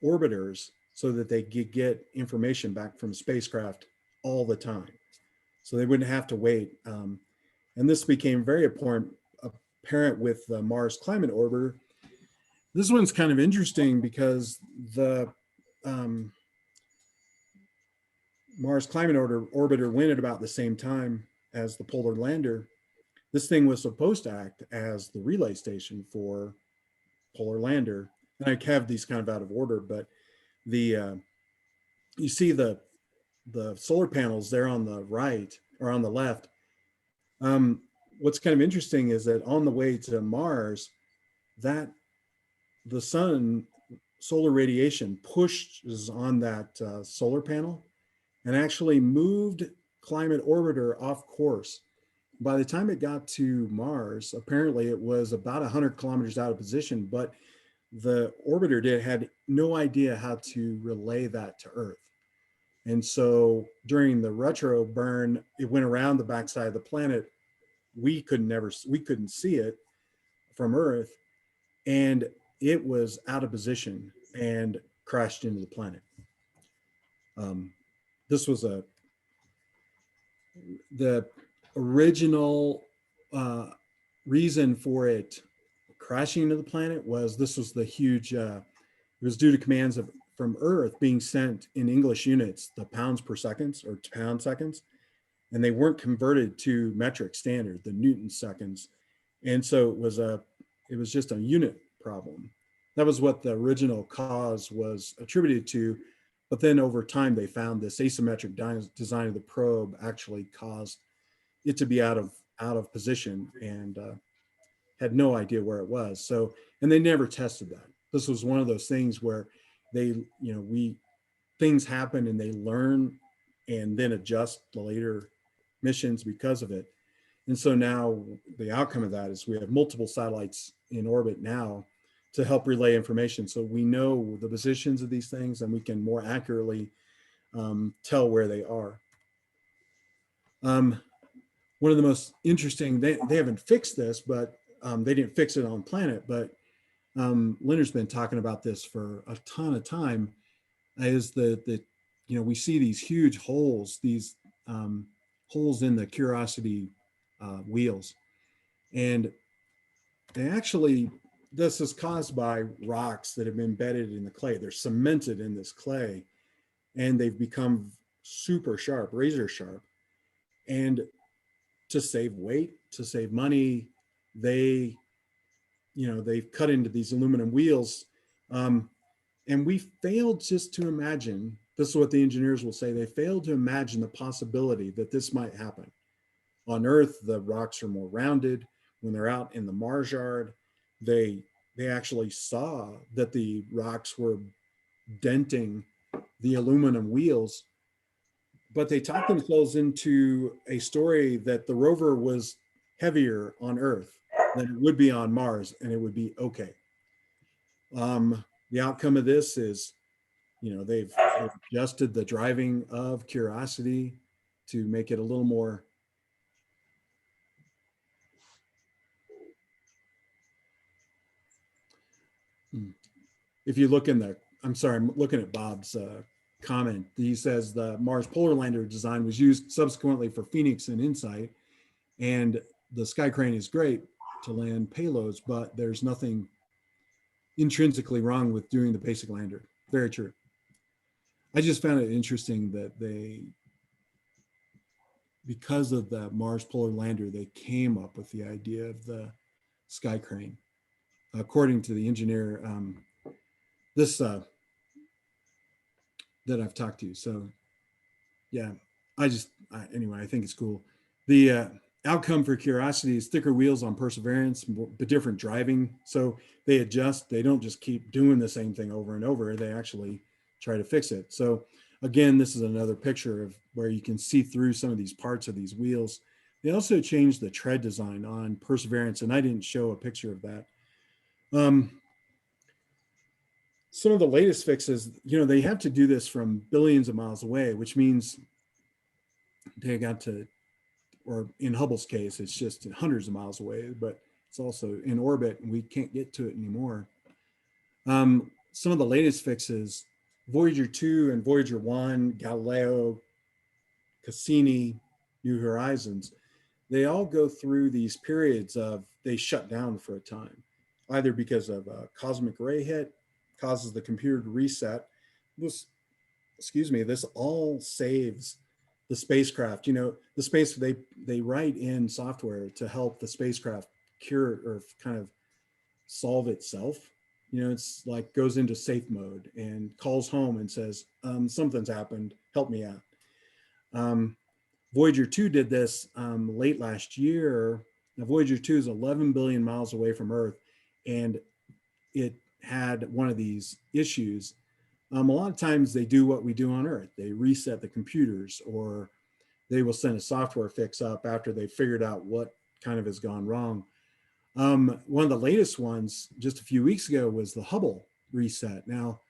orbiters so that they could get information back from spacecraft all the time. So they wouldn't have to wait. And this became very apparent with the Mars Climate Orbiter. This one's kind of interesting because the Mars Climate Orbiter went at about the same time as the Polar Lander. This thing was supposed to act as the relay station for Polar Lander. And I have these kind of out of order, but you see the solar panels there on the right or on the left. What's kind of interesting is that on the way to Mars, that the sun solar radiation pushes on that solar panel and actually moved Climate Orbiter off course. By the time it got to Mars, apparently it was about 100 kilometers out of position, but the orbiter had no idea how to relay that to Earth. And so during the retro burn, it went around the backside of the planet. We couldn't see it from Earth, and it was out of position and crashed into the planet. This was the original reason for it crashing into the planet was the huge, it was due to commands from Earth being sent in English units, the pounds per seconds or pound seconds, and they weren't converted to metric standard, the Newton seconds. And so it was just a unit problem. That was what the original cause was attributed to. But then over time, they found this asymmetric design of the probe actually caused it to be out of position, and had no idea where it was. So, and they never tested that. This was one of those things where they, things happen and they learn and then adjust the later missions because of it. And so now the outcome of that is we have multiple satellites in orbit now to help relay information. So we know the positions of these things and we can more accurately tell where they are. One of the most interesting, they haven't fixed this, but they didn't fix it on planet, but Leonard's been talking about this for a ton of time, is that we see these huge holes, these holes in the Curiosity wheels. And they actually, this is caused by rocks that have been embedded in the clay. They're cemented in this clay and they've become super sharp, razor sharp. And to save weight, to save money, they've cut into these aluminum wheels. And we failed just to imagine, this is what the engineers will say, they failed to imagine the possibility that this might happen. On Earth, the rocks are more rounded. When they're out in the Mars yard, they actually saw that the rocks were denting the aluminum wheels, but they talked themselves into a story that the rover was heavier on Earth than it would be on Mars, and it would be okay. The outcome of this is, they've adjusted the driving of Curiosity to make it a little more if you look in the, I'm sorry, I'm looking at Bob's comment. He says the Mars Polar Lander design was used subsequently for Phoenix and InSight, and the Sky Crane is great to land payloads, but there's nothing intrinsically wrong with doing the basic lander. Very true. I just found it interesting that because of the Mars Polar Lander, they came up with the idea of the Sky Crane. According to the engineer, that I've talked to. So yeah, anyway, I think it's cool. The outcome for Curiosity is thicker wheels on Perseverance, but different driving. So they adjust, they don't just keep doing the same thing over and over. They actually try to fix it. So again, this is another picture of where you can see through some of these parts of these wheels. They also changed the tread design on Perseverance, and I didn't show a picture of that. Some of the latest fixes, they have to do this from billions of miles away, which means they got to, or in Hubble's case, it's just hundreds of miles away, but it's also in orbit and we can't get to it anymore. Some of the latest fixes, Voyager 2 and Voyager 1, Galileo, Cassini, New Horizons, they all go through these periods of, they shut down for a time, either because of a cosmic ray hit, causes the computer to reset. This all saves the spacecraft. The space, they write in software to help the spacecraft cure or kind of solve itself. It's like goes into safe mode and calls home and says, something's happened, help me out. Voyager 2 did this late last year. Now Voyager 2 is 11 billion miles away from Earth, and it had one of these issues. A lot of times they do what we do on Earth. They reset the computers, or they will send a software fix up after they figured out what kind of has gone wrong. One of the latest ones just a few weeks ago was the Hubble reset. Now,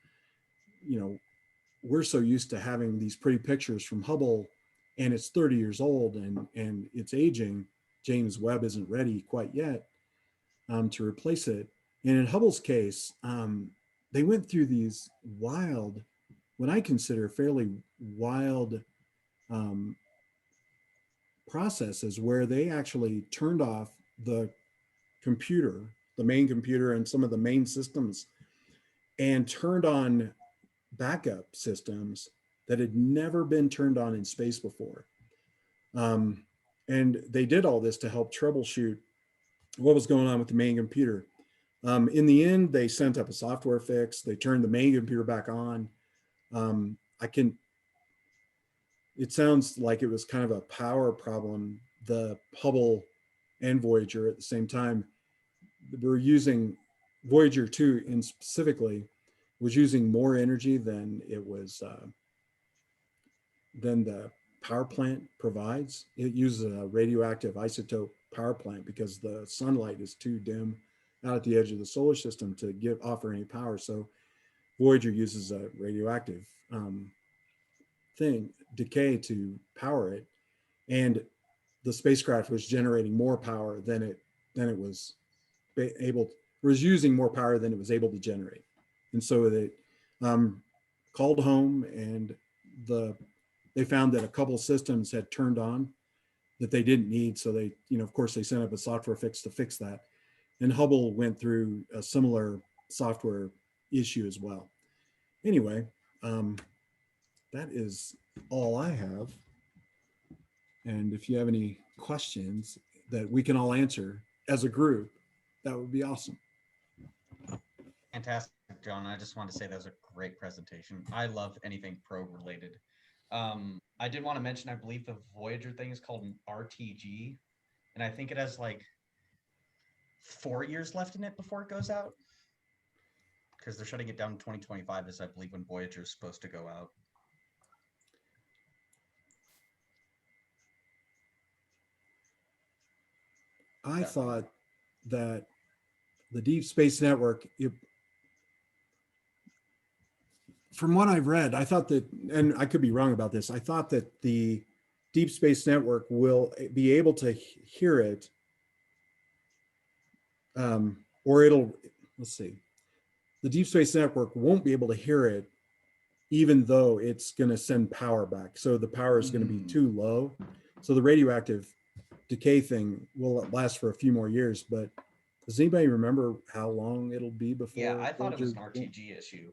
we're so used to having these pretty pictures from Hubble, and it's 30 years old and it's aging. James Webb isn't ready quite yet to replace it. And in Hubble's case, they went through these wild, what I consider fairly wild processes where they actually turned off the computer, the main computer and some of the main systems, and turned on backup systems that had never been turned on in space before. And they did all this to help troubleshoot what was going on with the main computer. In the end, they sent up a software fix. They turned the main computer back on. It sounds like it was kind of a power problem the Hubble and Voyager at the same time, we're using Voyager 2 in specifically was using more energy than it was than the power plant provides. It uses a radioactive isotope power plant because the sunlight is too dim out at the edge of the solar system to offer any power. So Voyager uses a radioactive decay to power it, and the spacecraft was generating more power than it was using more power than it was able to generate. And so they called home, and they found that a couple systems had turned on that they didn't need. So they, of course, they sent up a software fix to fix that. And Hubble went through a similar software issue as well. Anyway, that is all I have. And if you have any questions that we can all answer as a group, that would be awesome. Fantastic, John. I just want to say that was a great presentation. I love anything probe related. I did want to mention, I believe the Voyager thing is called an RTG, and I think it has like 4 years left in it before it goes out, because they're shutting it down in 2025 is, I believe, when Voyager is supposed to go out. I thought that the Deep Space Network, from what I've read, I thought that, and I could be wrong about this, I thought that the Deep Space Network will be able to hear it, or let's see, the Deep Space Network won't be able to hear it even though it's going to send power back. So the power is going to be too low. So the radioactive decay thing will last for a few more years, but does anybody remember how long it'll be before? Yeah, I thought it was an RTG issue.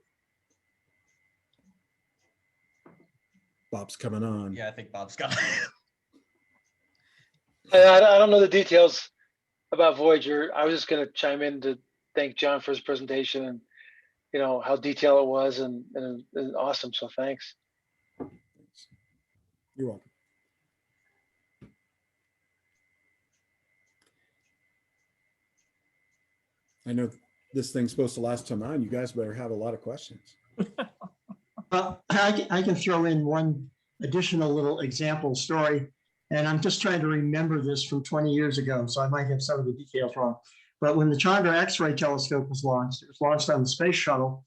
Bob's coming on. Yeah, I think Bob's got I don't know the details about Voyager. I was just going to chime in to thank John for his presentation and how detailed it was and awesome. So thanks. You're welcome. I know this thing's supposed to last till 9. You guys better have a lot of questions. I can throw in one additional little example story, and I'm just trying to remember this from 20 years ago, so I might have some of the details wrong. But when the Chandra X-ray telescope was launched, it was launched on the space shuttle,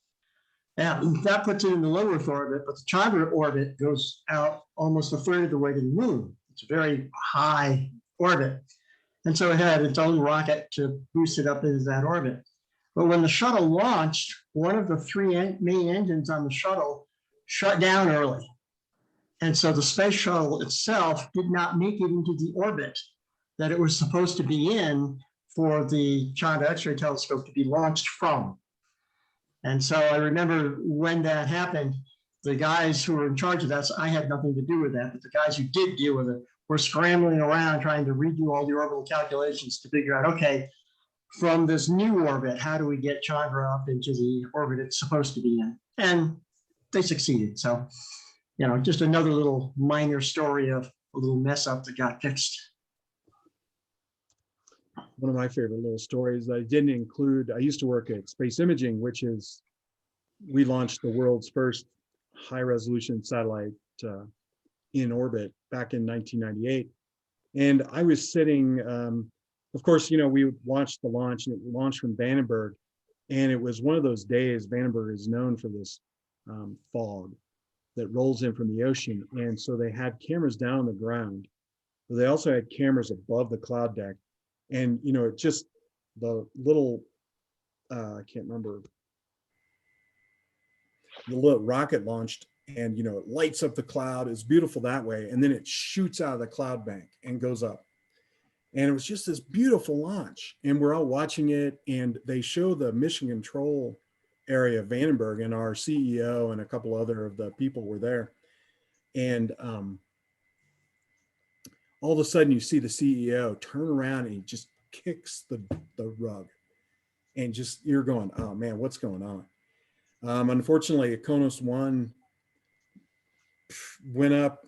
and that puts it in the low Earth orbit, but the Chandra orbit goes out almost a third of the way to the moon. It's a very high orbit. And so it had its own rocket to boost it up into that orbit. But when the shuttle launched, one of the 3 main engines on the shuttle shut down early. And so the space shuttle itself did not make it into the orbit that it was supposed to be in for the Chandra X-ray telescope to be launched from. And so I remember when that happened, the guys who were in charge of that, so I had nothing to do with that, but the guys who did deal with it were scrambling around trying to redo all the orbital calculations to figure out, okay, from this new orbit, how do we get Chandra up into the orbit it's supposed to be in? And they succeeded. So, just another little minor story of a little mess up that got fixed. One of my favorite little stories I didn't include, I used to work at Space Imaging, we launched the world's first high resolution satellite in orbit back in 1998. And I was sitting, of course, we watched the launch, and it launched from Vandenberg. And it was one of those days, Vandenberg is known for this fog that rolls in from the ocean. And so they had cameras down on the ground, but they also had cameras above the cloud deck. And, it just, the little, I can't remember, the little rocket launched, and, it lights up the cloud. It's beautiful that way. And then it shoots out of the cloud bank and goes up. And it was just this beautiful launch. And we're all watching it. And they show the mission control area of Vandenberg, and our CEO and a couple other of the people were there. And all of a sudden you see the CEO turn around and he just kicks the rug. And just, you're going, oh man, what's going on? Unfortunately, Konos 1 went up,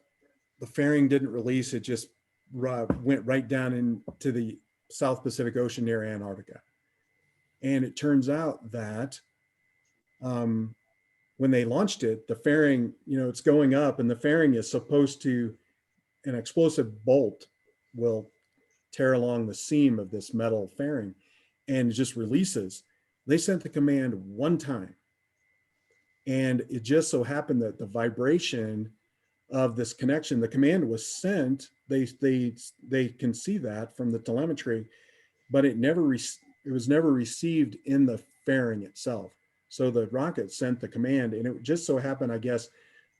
the fairing didn't release, it just went right down into the South Pacific Ocean near Antarctica. And it turns out that when they launched it, the fairing, it's going up, and the fairing is supposed to, an explosive bolt will tear along the seam of this metal fairing and it just releases. They sent the command one time. And it just so happened that the vibration of this connection, the command was sent, they can see that from the telemetry, but it was never received in the fairing itself. So the rocket sent the command, and it just so happened, I guess,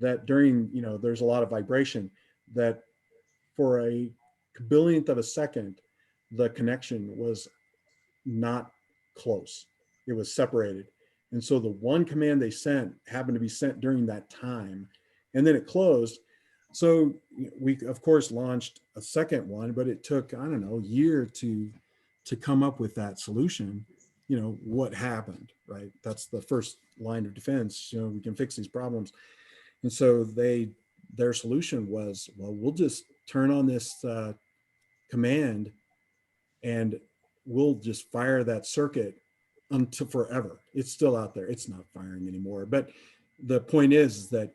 that during, there's a lot of vibration, that for a billionth of a second, the connection was not close. It was separated. And so the one command they sent happened to be sent during that time, and then it closed. So we, of course, launched a second one, but it took, I don't know, a year to come up with that solution. What happened, right? That's the first line of defense. We can fix these problems. And so their solution was, well, we'll just turn on this command and we'll just fire that circuit until forever. It's still out there. It's not firing anymore. But the point is that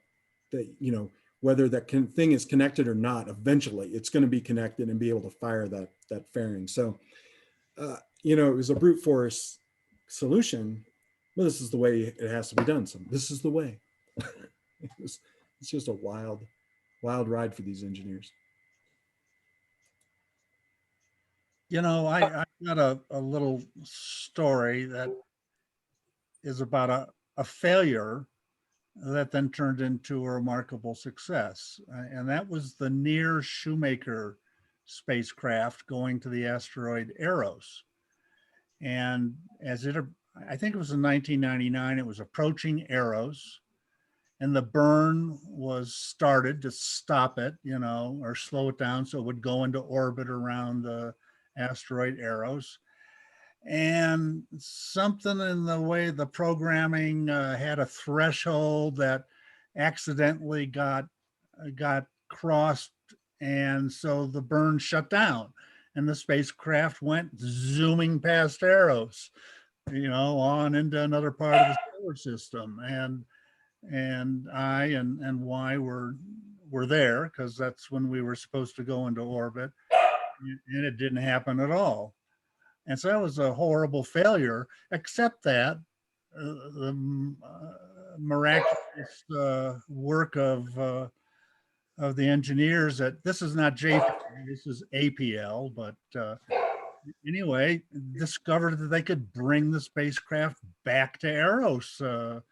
whether that thing is connected or not, eventually it's going to be connected and be able to fire that fairing. So, it was a brute force solution. Well, this is the way it has to be done. So this is the way. It's just a wild ride for these engineers. I got a little story that is about a failure that then turned into a remarkable success. And that was the near Shoemaker spacecraft going to the asteroid Eros. And I think it was in 1999, it was approaching Eros, and the burn was started to stop it, or slow it down so it would go into orbit around the asteroid Eros. And something in the way the programming had a threshold that accidentally got crossed, and so the burn shut down, and the spacecraft went zooming past Eros, on into another part of the solar system. And I and Y were there because that's when we were supposed to go into orbit, and it didn't happen at all. And so that was a horrible failure, except that the miraculous work of the engineers this is not JPL, this is APL, but anyway, discovered that they could bring the spacecraft back to Eros, a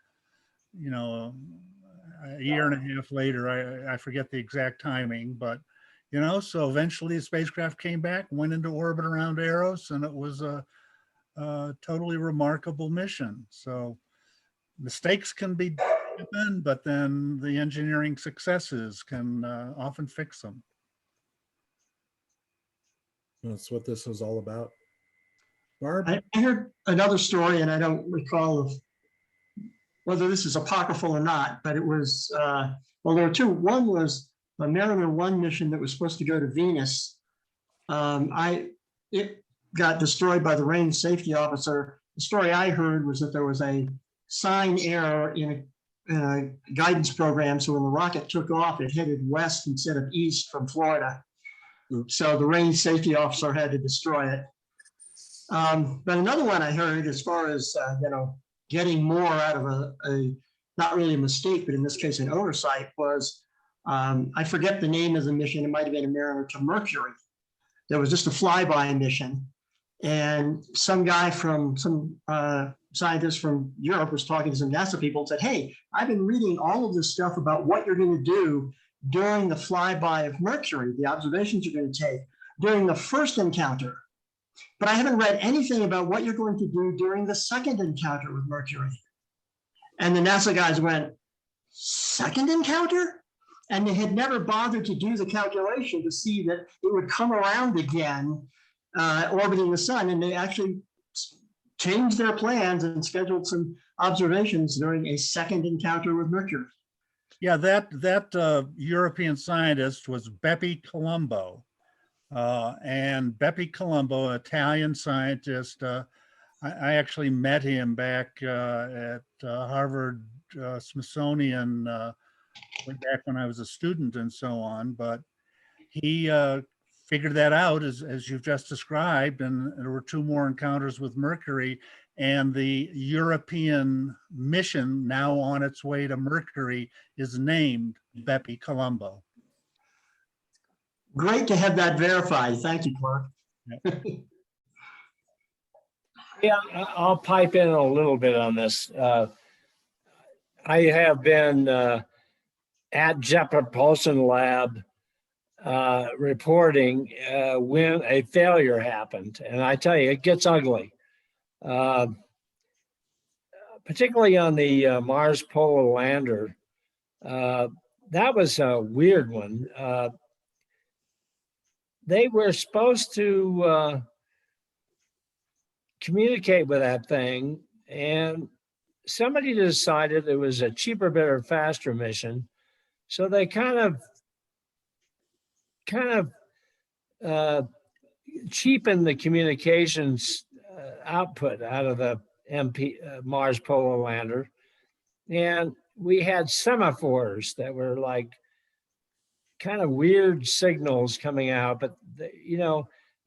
year and a half later. I forget the exact timing, but so eventually the spacecraft came back, went into orbit around Eros, and it was a totally remarkable mission. So mistakes can be done, but then the engineering successes can often fix them. That's what this was all about. Barb? I heard another story, and I don't recall whether this is apocryphal or not, but it was, there were two. One was a Mariner 1 mission that was supposed to go to Venus. It got destroyed by the range safety officer. The story I heard was that there was a sign error in a guidance program. So when the rocket took off, it headed west instead of east from Florida. Oops. So the range safety officer had to destroy it. But another one I heard, as far as, getting more out of a not really a mistake, but in this case, an oversight, was I forget the name of the mission. It might have been a Mariner to Mercury. There was just a flyby mission. And some guy from some scientist from Europe was talking to some NASA people and said, hey, I've been reading all of this stuff about what you're going to do during the flyby of Mercury, the observations you're going to take during the first encounter. But I haven't read anything about what you're going to do during the second encounter with Mercury. And the NASA guys went, second encounter? And they had never bothered to do the calculation to see that it would come around again, orbiting the sun. And they actually changed their plans and scheduled some observations during a second encounter with Mercury. Yeah, that European scientist was Bepi Colombo. And Bepi Colombo, Italian scientist, I actually met him back at Harvard Smithsonian way back when I was a student and so on. But he figured that out as you've just described, and there were 2 more encounters with Mercury, and the European mission now on its way to Mercury is named Bepi Colombo. Great to have that verified. Thank you, Clark. Yeah, I'll pipe in a little bit on this. I have been at Jet Propulsion Lab reporting when a failure happened. And I tell you, it gets ugly. Particularly on the Mars Polar Lander. That was a weird one. They were supposed to communicate with that thing, and somebody decided it was a cheaper, better, faster mission. So they kind of cheapened the communications output out of the Mars Polar Lander. And we had semaphores that were like kind of weird signals coming out, but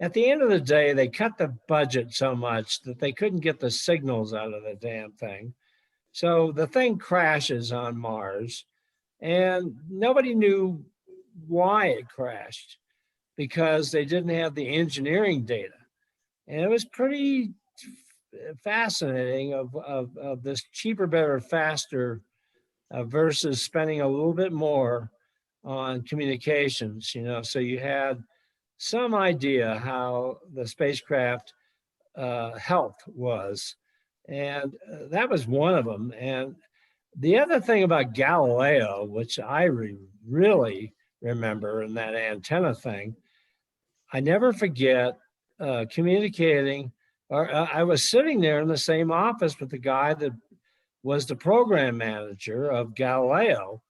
at the end of the day, they cut the budget so much that they couldn't get the signals out of the damn thing. So the thing crashes on Mars, and nobody knew why it crashed because they didn't have the engineering data. And it was pretty fascinating of this cheaper, better, faster versus spending a little bit more on communications, so you had some idea how the spacecraft health was. And that was one of them. And the other thing about Galileo, which I really remember in that antenna thing, I never forget communicating, or I was sitting there in the same office with the guy that was the program manager of Galileo.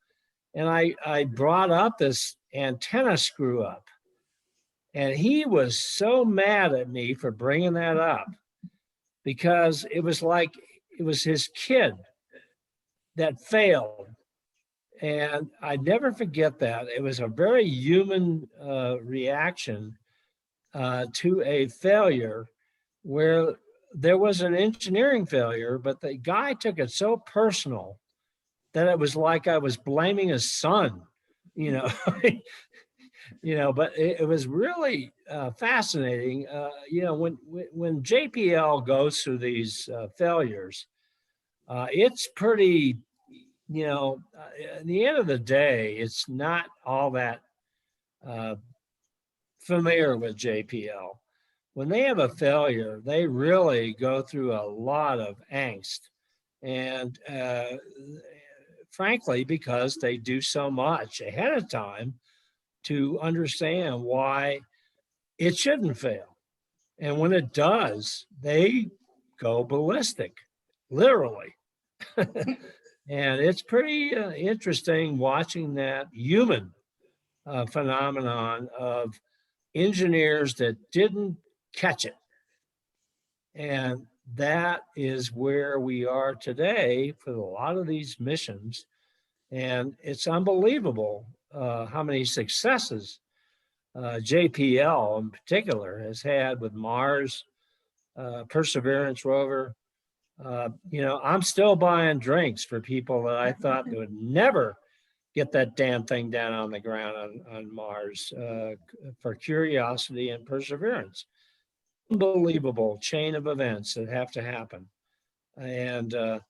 And I brought up this antenna screw up. And he was so mad at me for bringing that up because it was like it was his kid that failed. And I never forget that. It was a very human reaction to a failure where there was an engineering failure, but the guy took it so personal that it was like I was blaming his son, but it was really fascinating. When JPL goes through these failures, it's pretty, at the end of the day, it's not all that familiar with JPL. When they have a failure, they really go through a lot of angst. And frankly, because they do so much ahead of time to understand why it shouldn't fail. And when it does, they go ballistic, literally. And it's pretty interesting watching that human phenomenon of engineers that didn't catch it. And that is where we are today for a lot of these missions. And it's unbelievable how many successes JPL in particular has had with Mars, Perseverance rover. I'm still buying drinks for people that I thought would never get that damn thing down on the ground on Mars for Curiosity and Perseverance. Unbelievable chain of events that have to happen. And 7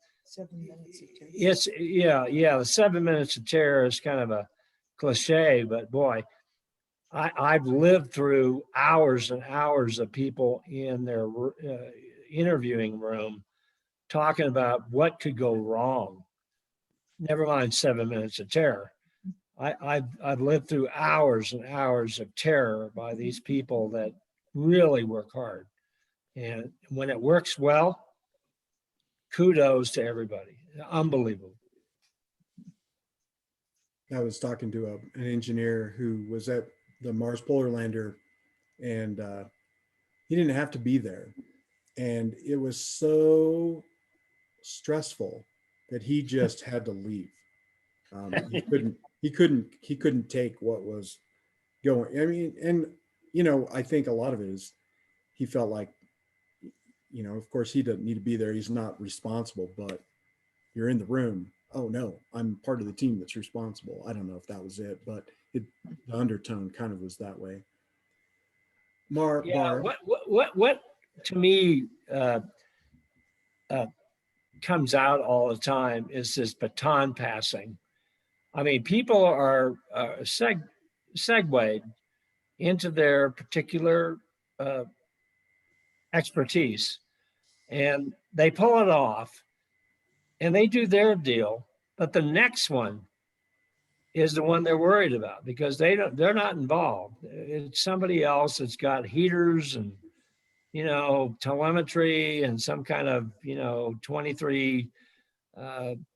minutes of terror. it's, the 7 minutes of terror is kind of a cliche, but boy, I've lived through hours and hours of people in their interviewing room talking about what could go wrong. Never mind 7 minutes of terror. I've lived through hours and hours of terror by these people that really work hard. And when it works well, kudos to everybody. Unbelievable. I was talking to an engineer who was at the Mars Polar Lander and he didn't have to be there. And it was so stressful that he just had to leave. He couldn't take what was going. I mean, and I think a lot of it is he felt like, of course he doesn't need to be there. He's not responsible, but you're in the room. Oh no, I'm part of the team that's responsible. I don't know if that was it, but the undertone kind of was that way. Yeah, Barb. what to me comes out all the time is this baton passing. I mean, people are segued into their particular expertise, and they pull it off, and they do their deal, but the next one is the one they're worried about because they're not involved. It's somebody else that's got heaters and telemetry and some kind of 23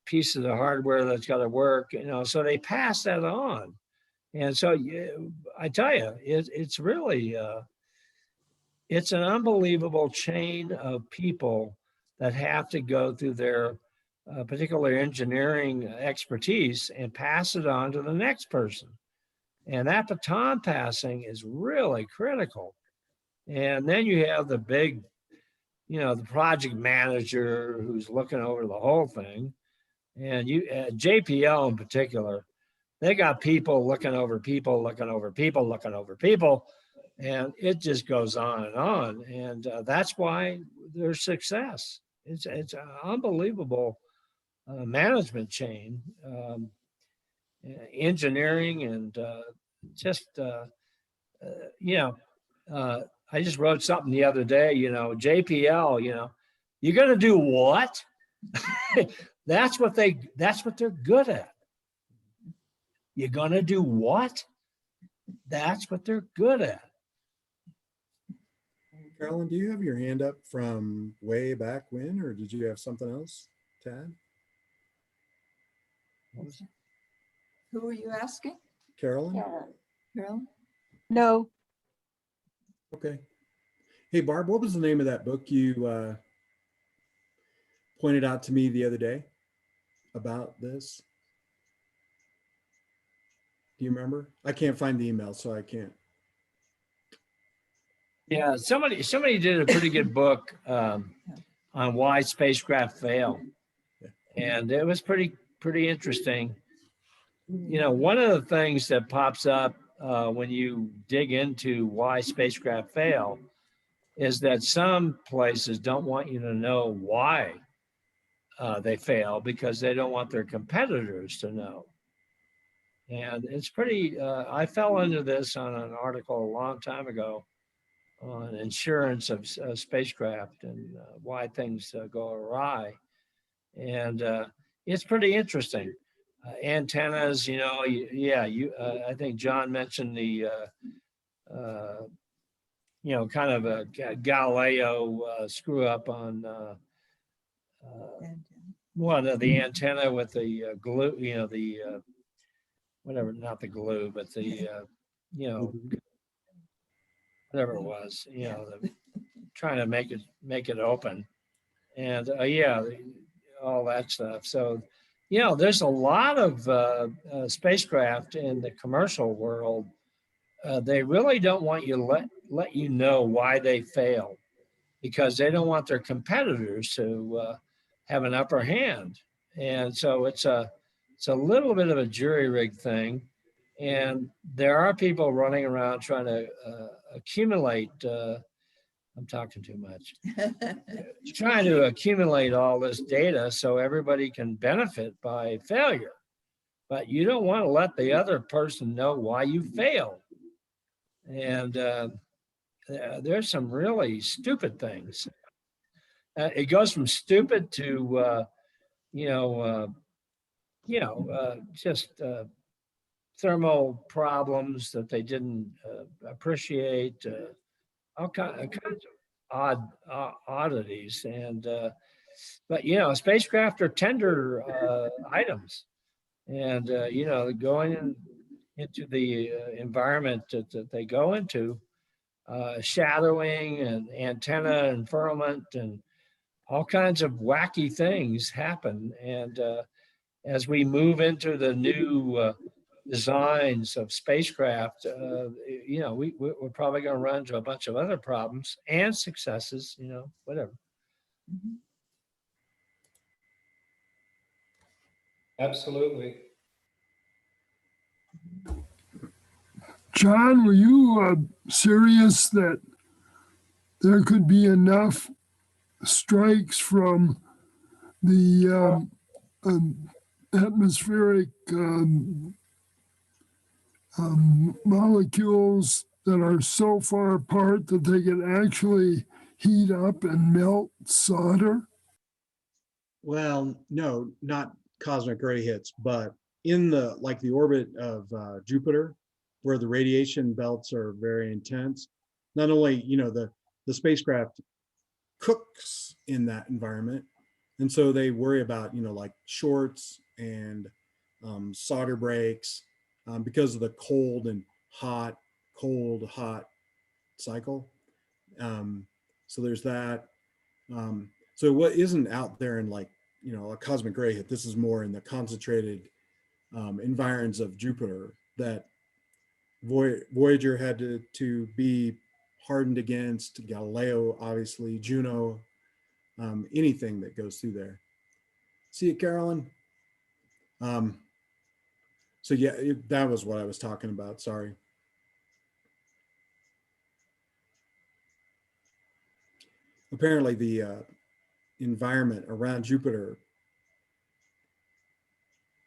piece of the hardware that's got to work, so they pass that on. And so I tell you, it's really it's an unbelievable chain of people that have to go through their particular engineering expertise and pass it on to the next person. And that baton passing is really critical. And then you have the big, the project manager who's looking over the whole thing. And JPL in particular, they got people looking over people, looking over people, looking over people. And it just goes on and on. And that's why their success. It's an unbelievable management chain, engineering, and I just wrote something the other day, JPL, you're going to do what? That's what they're good at. You're going to do what? That's what they're good at. Carolyn, do you have your hand up from way back when, or did you have something else to add? Who are you asking? Carolyn? Carolyn? No. Okay. Hey, Barb, what was the name of that book you pointed out to me the other day about this? Do you remember? I can't find the email, so I can't. Yeah, somebody did a pretty good book on why spacecraft fail, and it was pretty interesting. One of the things that pops up when you dig into why spacecraft fail is that some places don't want you to know why they fail because they don't want their competitors to know. And it's pretty, I fell into this on an article a long time ago on insurance of spacecraft and why things go awry. And it's pretty interesting. Antennas, I think John mentioned the, kind of a Galileo screw up on one of the antenna with the glue, whatever, not the glue, but the, whatever it was, trying to make it open. And all that stuff. So, there's a lot of spacecraft in the commercial world. They really don't want you to let you know why they fail because they don't want their competitors to have an upper hand. And so it's a little bit of a jury rig thing. And there are people running around trying to accumulate, I'm talking too much, trying to accumulate all this data so everybody can benefit by failure. But you don't want to let the other person know why you failed. And there's some really stupid things. It goes from stupid to, just thermal problems that they didn't appreciate, all kinds of oddities. And, but, spacecraft are tender items. And, going into the environment that they go into, shadowing and antenna unfurlment and all kinds of wacky things happen. And as we move into the new designs of spacecraft, we're probably going to run into a bunch of other problems and successes, whatever. Absolutely. John, were you serious that there could be enough strikes from the atmospheric molecules that are so far apart that they can actually heat up and melt solder? Well, no, not cosmic ray hits, but in the orbit of Jupiter, where the radiation belts are very intense, not only the spacecraft cooks in that environment, and so they worry about like shorts and solder breaks because of the cold hot cycle. So there's that. So what isn't out there in a cosmic ray hit, this is more in the concentrated environs of Jupiter that Voyager had to be hardened against. Galileo, obviously, Juno, anything that goes through there. See it, Carolyn? So yeah, that was what I was talking about. Sorry. Apparently the environment around Jupiter,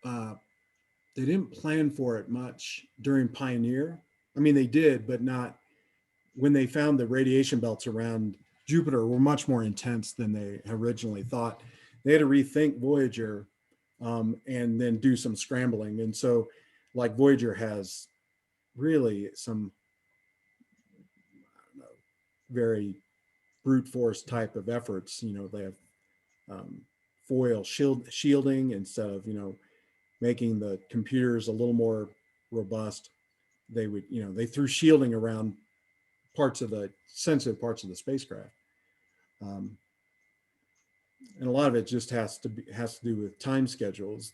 they didn't plan for it much during Pioneer. I mean, they did, but not when they found the radiation belts around Jupiter were much more intense than they originally thought. They had to rethink Voyager and then do some scrambling. And so like Voyager has really some very brute force type of efforts. They have foil shielding instead of, making the computers a little more robust. They would, they threw shielding around sensitive parts of the spacecraft. And a lot of it just has to do with time schedules.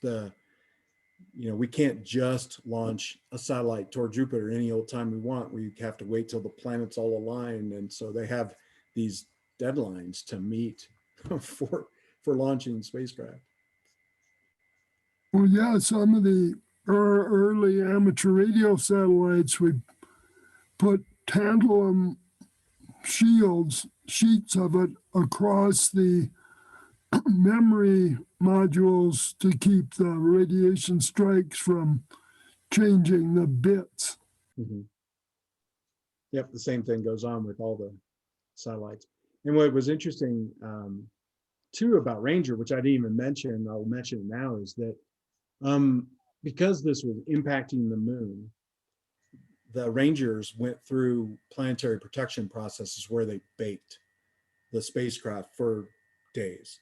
We can't just launch a satellite toward Jupiter any old time we want. We have to wait till the planets all align. And so they have these deadlines to meet for launching spacecraft. Well, yeah, some of the early amateur radio satellites would put tantalum sheets of it across the memory modules to keep the radiation strikes from changing the bits. Mm-hmm. Yep, the same thing goes on with all the satellites. And what was interesting too about Ranger, which I didn't even mention, I'll mention it now, is that because this was impacting the moon, the Rangers went through planetary protection processes where they baked the spacecraft for days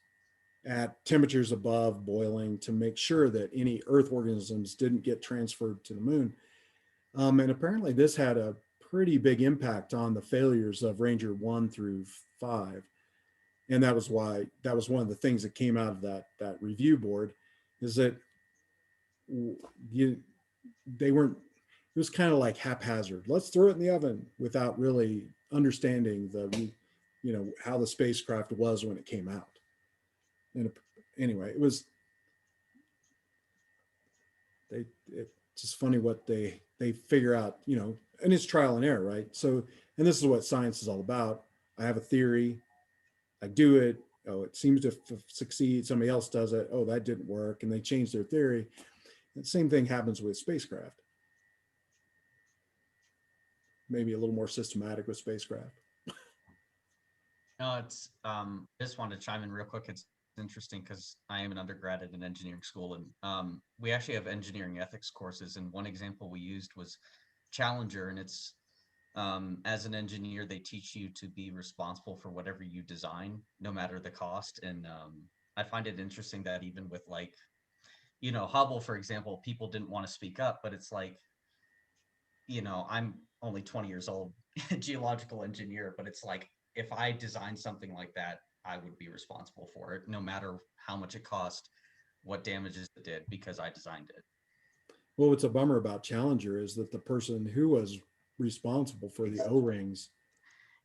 at temperatures above boiling to make sure that any Earth organisms didn't get transferred to the moon. And apparently this had a pretty big impact on the failures of Ranger 1 through 5. And that was one of the things that came out of that review board, is that they weren't, it was kind of like haphazard. Let's throw it in the oven without really understanding how the spacecraft was when it came out. And anyway, it's just funny what they figure out, and it's trial and error, right? So, and this is what science is all about. I have a theory, I do it, oh, it seems to succeed, somebody else does it, oh, that didn't work, and they change their theory. And the same thing happens with spacecraft. Maybe a little more systematic with spacecraft. No, it's just wanted to chime in real quick. It's interesting because I am an undergrad at an engineering school, and we actually have engineering ethics courses. And one example we used was Challenger, and it's as an engineer, they teach you to be responsible for whatever you design, no matter the cost. And I find it interesting that even with Hubble, for example, people didn't want to speak up, but it's like, you know, I'm only 20 years old, geological engineer, but it's like, if I designed something like that, I would be responsible for it, no matter how much it cost, what damages it did, because I designed it. Well, what's a bummer about Challenger is that the person who was responsible for the O-rings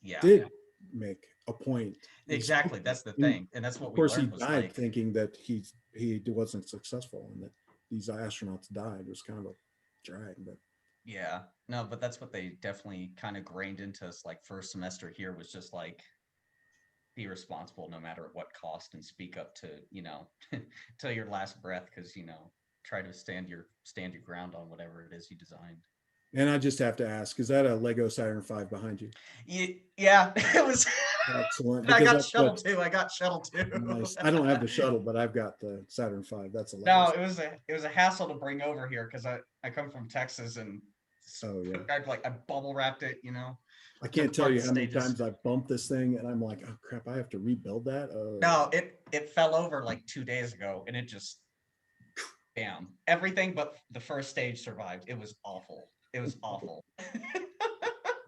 Yeah, did make a point. exactly. That's the And thing. And that's what of we course, he learned was died like, thinking that he wasn't successful and that these astronauts died. It was kind of a drag, but yeah, no, but that's what they definitely kind of grained into us. Like first semester here was just like, be responsible no matter what cost, and speak up to, you know, till your last breath, because, you know, try to stand your ground on whatever it is you designed. and I just have to ask, is that a Lego Saturn V behind you? Yeah, it was. Excellent. I Because got that's shuttle what too. I got shuttle too. nice. I don't have the shuttle, but I've got the Saturn V. That's a No, lot. it was a hassle to bring over here because I come from Texas, and Oh yeah. I bubble wrapped it, you know. I can't took tell apart you the how many stages. times I've bumped this thing and I'm like, oh crap, I have to rebuild that. Oh. No, it fell over like 2 days ago, and it just, bam, everything but the first stage survived. It was awful. It was awful.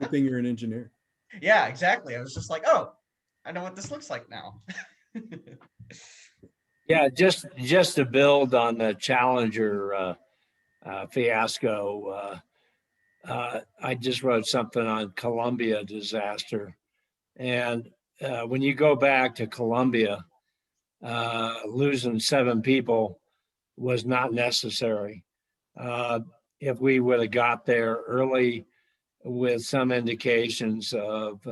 Good thing you're an engineer. Yeah, exactly. I was just like, oh, I know what this looks like now. Yeah, just to build on the Challenger fiasco, I just wrote something on Columbia disaster. And when you go back to Columbia, losing 7 people was not necessary. If we would have got there early with some indications of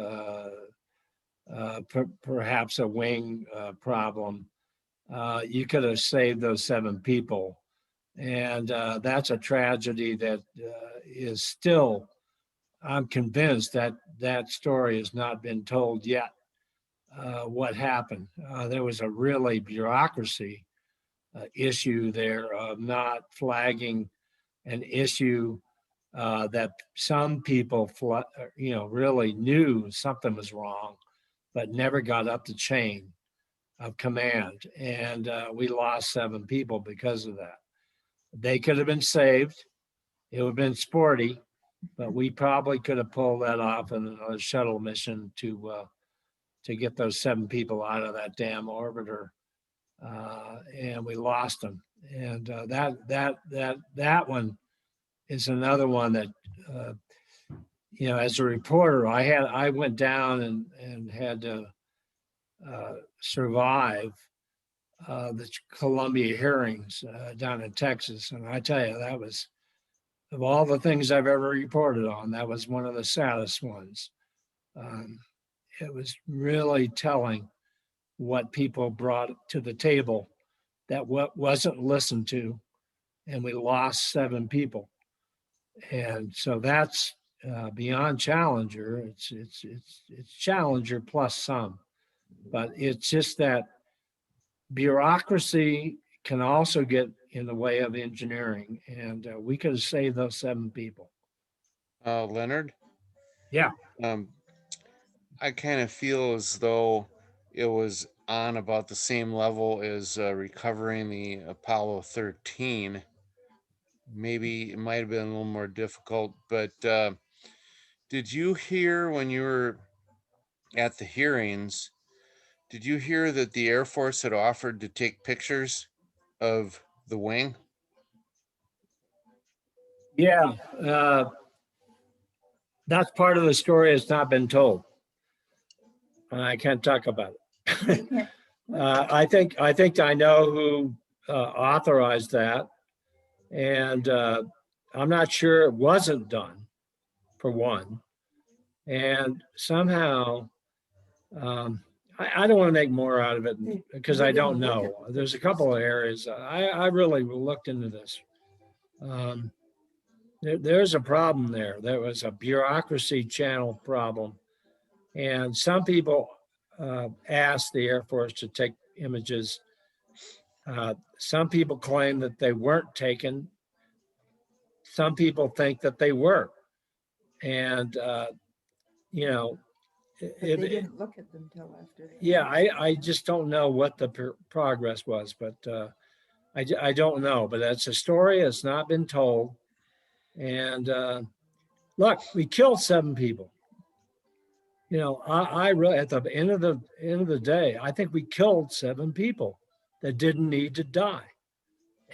perhaps a wing problem, you could have saved those 7 people. And that's a tragedy that is still, I'm convinced that that story has not been told yet. What happened? There was a really bureaucracy issue there of not flagging an issue that some people, really knew something was wrong, but never got up the chain of command. And we lost 7 people because of that. They could have been saved. It would have been sporty, but we probably could have pulled that off in a shuttle mission to get those 7 people out of that damn orbiter, and we lost them. And that one is another one that, as a reporter, I went down and had to survive the Columbia hearings down in Texas, and I tell you, that was, of all the things I've ever reported on, that was one of the saddest ones. It was really telling what people brought to the table that wasn't listened to, and we lost 7 people. And so that's beyond Challenger. It's Challenger plus some, but it's just that bureaucracy can also get in the way of engineering, and we could have saved those 7 people. Leonard? Yeah. I kind of feel as though it was on about the same level as recovering the Apollo 13. Maybe it might have been a little more difficult, but did you hear when you were at the hearings, did you hear that the Air Force had offered to take pictures of the wing? Yeah. That's part of the story that's not been told. I can't talk about it. I think I know who authorized that, and I'm not sure it wasn't done, for one. And somehow, I don't want to make more out of it because I don't know. There's a couple of areas I really looked into this. There's a problem there. There was a bureaucracy channel problem, and some people asked the Air Force to take images. Some people claim that they weren't taken. Some people think that they were. And, They didn't look at them till after. Yeah, I just don't know what the progress was, but I don't know. But that's a story that's not been told. And Look, we killed 7 people. You know, I really, at the end of the day, I think we killed 7 people that didn't need to die.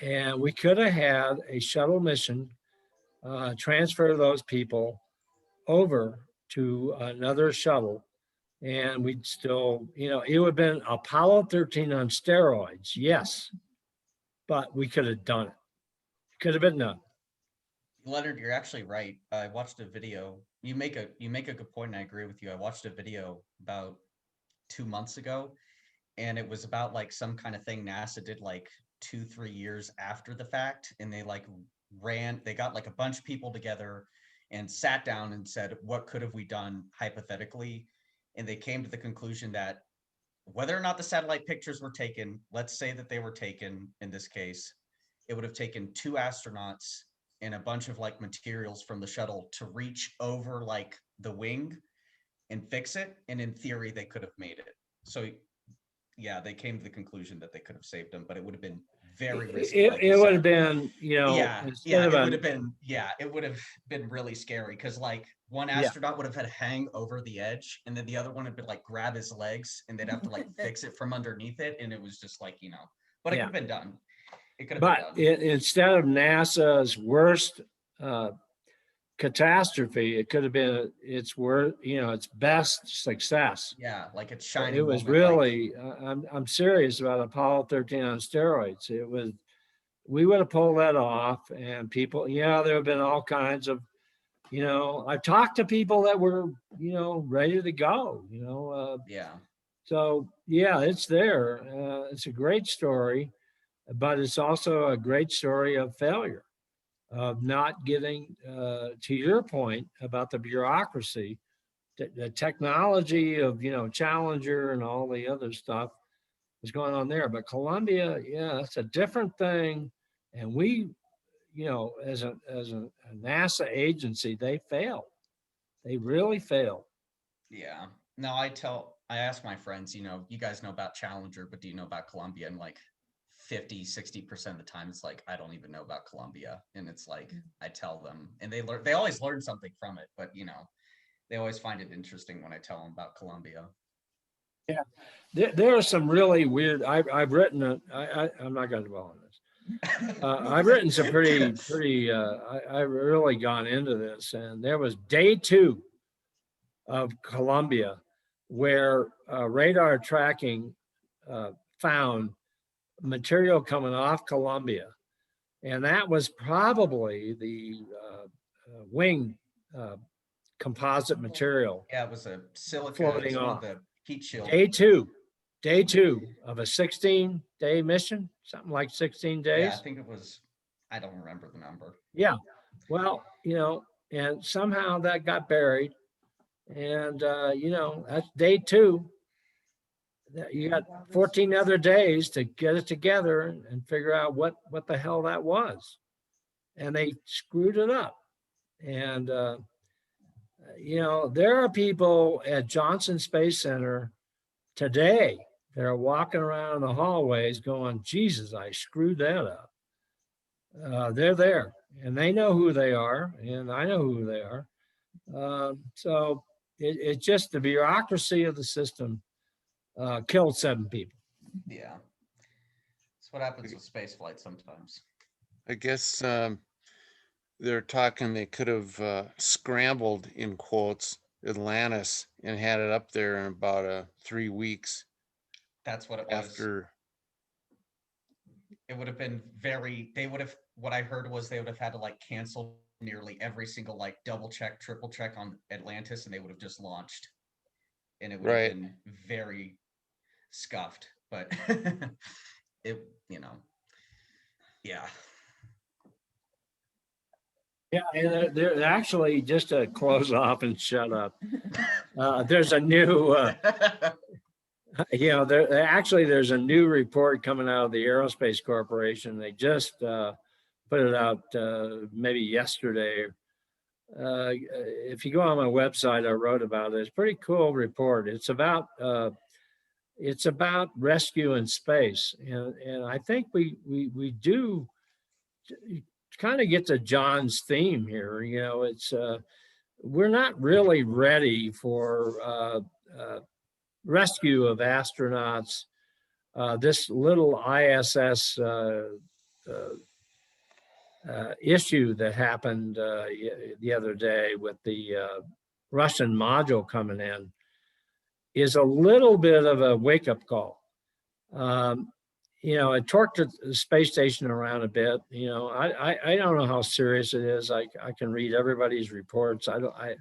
And we could have had a shuttle mission transfer those people over to another shuttle, and we'd still, you know, it would have been Apollo 13 on steroids, yes, but we could have done it. Could have been done. Leonard, you're actually right. I watched a video. You make a good point, and I agree with you. I watched a video about 2 months ago, and it was about like some kind of thing NASA did like 2-3 years after the fact, and they like they got like a bunch of people together and sat down and said, what could have we done hypothetically? And they came to the conclusion that whether or not the satellite pictures were taken, let's say that they were taken in this case, it would have taken 2 astronauts and a bunch of like materials from the shuttle to reach over like the wing and fix it. And in theory, they could have made it. So yeah, they came to the conclusion that they could have saved them, but it would have been very risky. It would have been, you know, it would have been really scary because like one astronaut would have had to hang over the edge, and then the other one would be like grab his legs, and they'd have to like fix it from underneath it, and it was just like, you know, but it could have been done. It could have been done. Instead of NASA's worst catastrophe, it could have been its worst, you know, its best success. Yeah, like it's shining. It was really, I'm serious about Apollo 13 on steroids. It was, we would have pulled that off, and people, yeah, there have been all kinds of, you know, I've talked to people that were, you know, ready to go, you know. So yeah, it's there. It's a great story, but it's also a great story of failure, of not getting, to your point about the bureaucracy, the technology of, you know, Challenger and all the other stuff was going on there. But Columbia, yeah, that's a different thing. And we, you know, as a NASA agency, they failed. They really failed. Yeah. No, I ask my friends, you know, you guys know about Challenger, but do you know about Columbia? And like 50-60% of the time it's like, I don't even know about Columbia. And it's like, I tell them, and they always learn something from it, but you know, they always find it interesting when I tell them about Columbia. Yeah, there are some really weird, I've written, I'm not going to dwell on this. I've written some pretty, I've really gone into this, and there was day 2 of Columbia where radar tracking found material coming off Columbia. And that was probably the wing composite material. Yeah, it was a silica floating off. The heat shield. Day two of a 16-day mission, something like 16 days. Yeah, I think it was, I don't remember the number. Yeah, well, you know, and somehow that got buried. And, you know, that's day 2. You got 14 other days to get it together and figure out what the hell that was. And they screwed it up. And, you know, there are people at Johnson Space Center today that are walking around in the hallways going, Jesus, I screwed that up. They're there and they know who they are, and I know who they are. So it's just the bureaucracy of the system killed 7 people. Yeah. That's what happens with space flight sometimes. I guess they're talking they could have scrambled, in quotes, Atlantis and had it up there in about 3 weeks. That's what it was. After it would have been what I heard was they would have had to like cancel nearly every single like double check, triple check on Atlantis, and they would have just launched. And it would have been very scuffed, but it, you know, yeah. Yeah, and they're actually, just to close off and shut up, there's a new, you know, there's a new report coming out of the Aerospace Corporation. They just put it out maybe yesterday. If you go on my website, I wrote about it. It's a pretty cool report. It's about rescue in space, and I think we do kind of get to John's theme here. You know, it's we're not really ready for rescue of astronauts. This little ISS issue that happened the other day with the Russian module coming in is a little bit of a wake-up call. You know, it torqued the space station around a bit. You know, I don't know how serious it is. I can read everybody's reports. I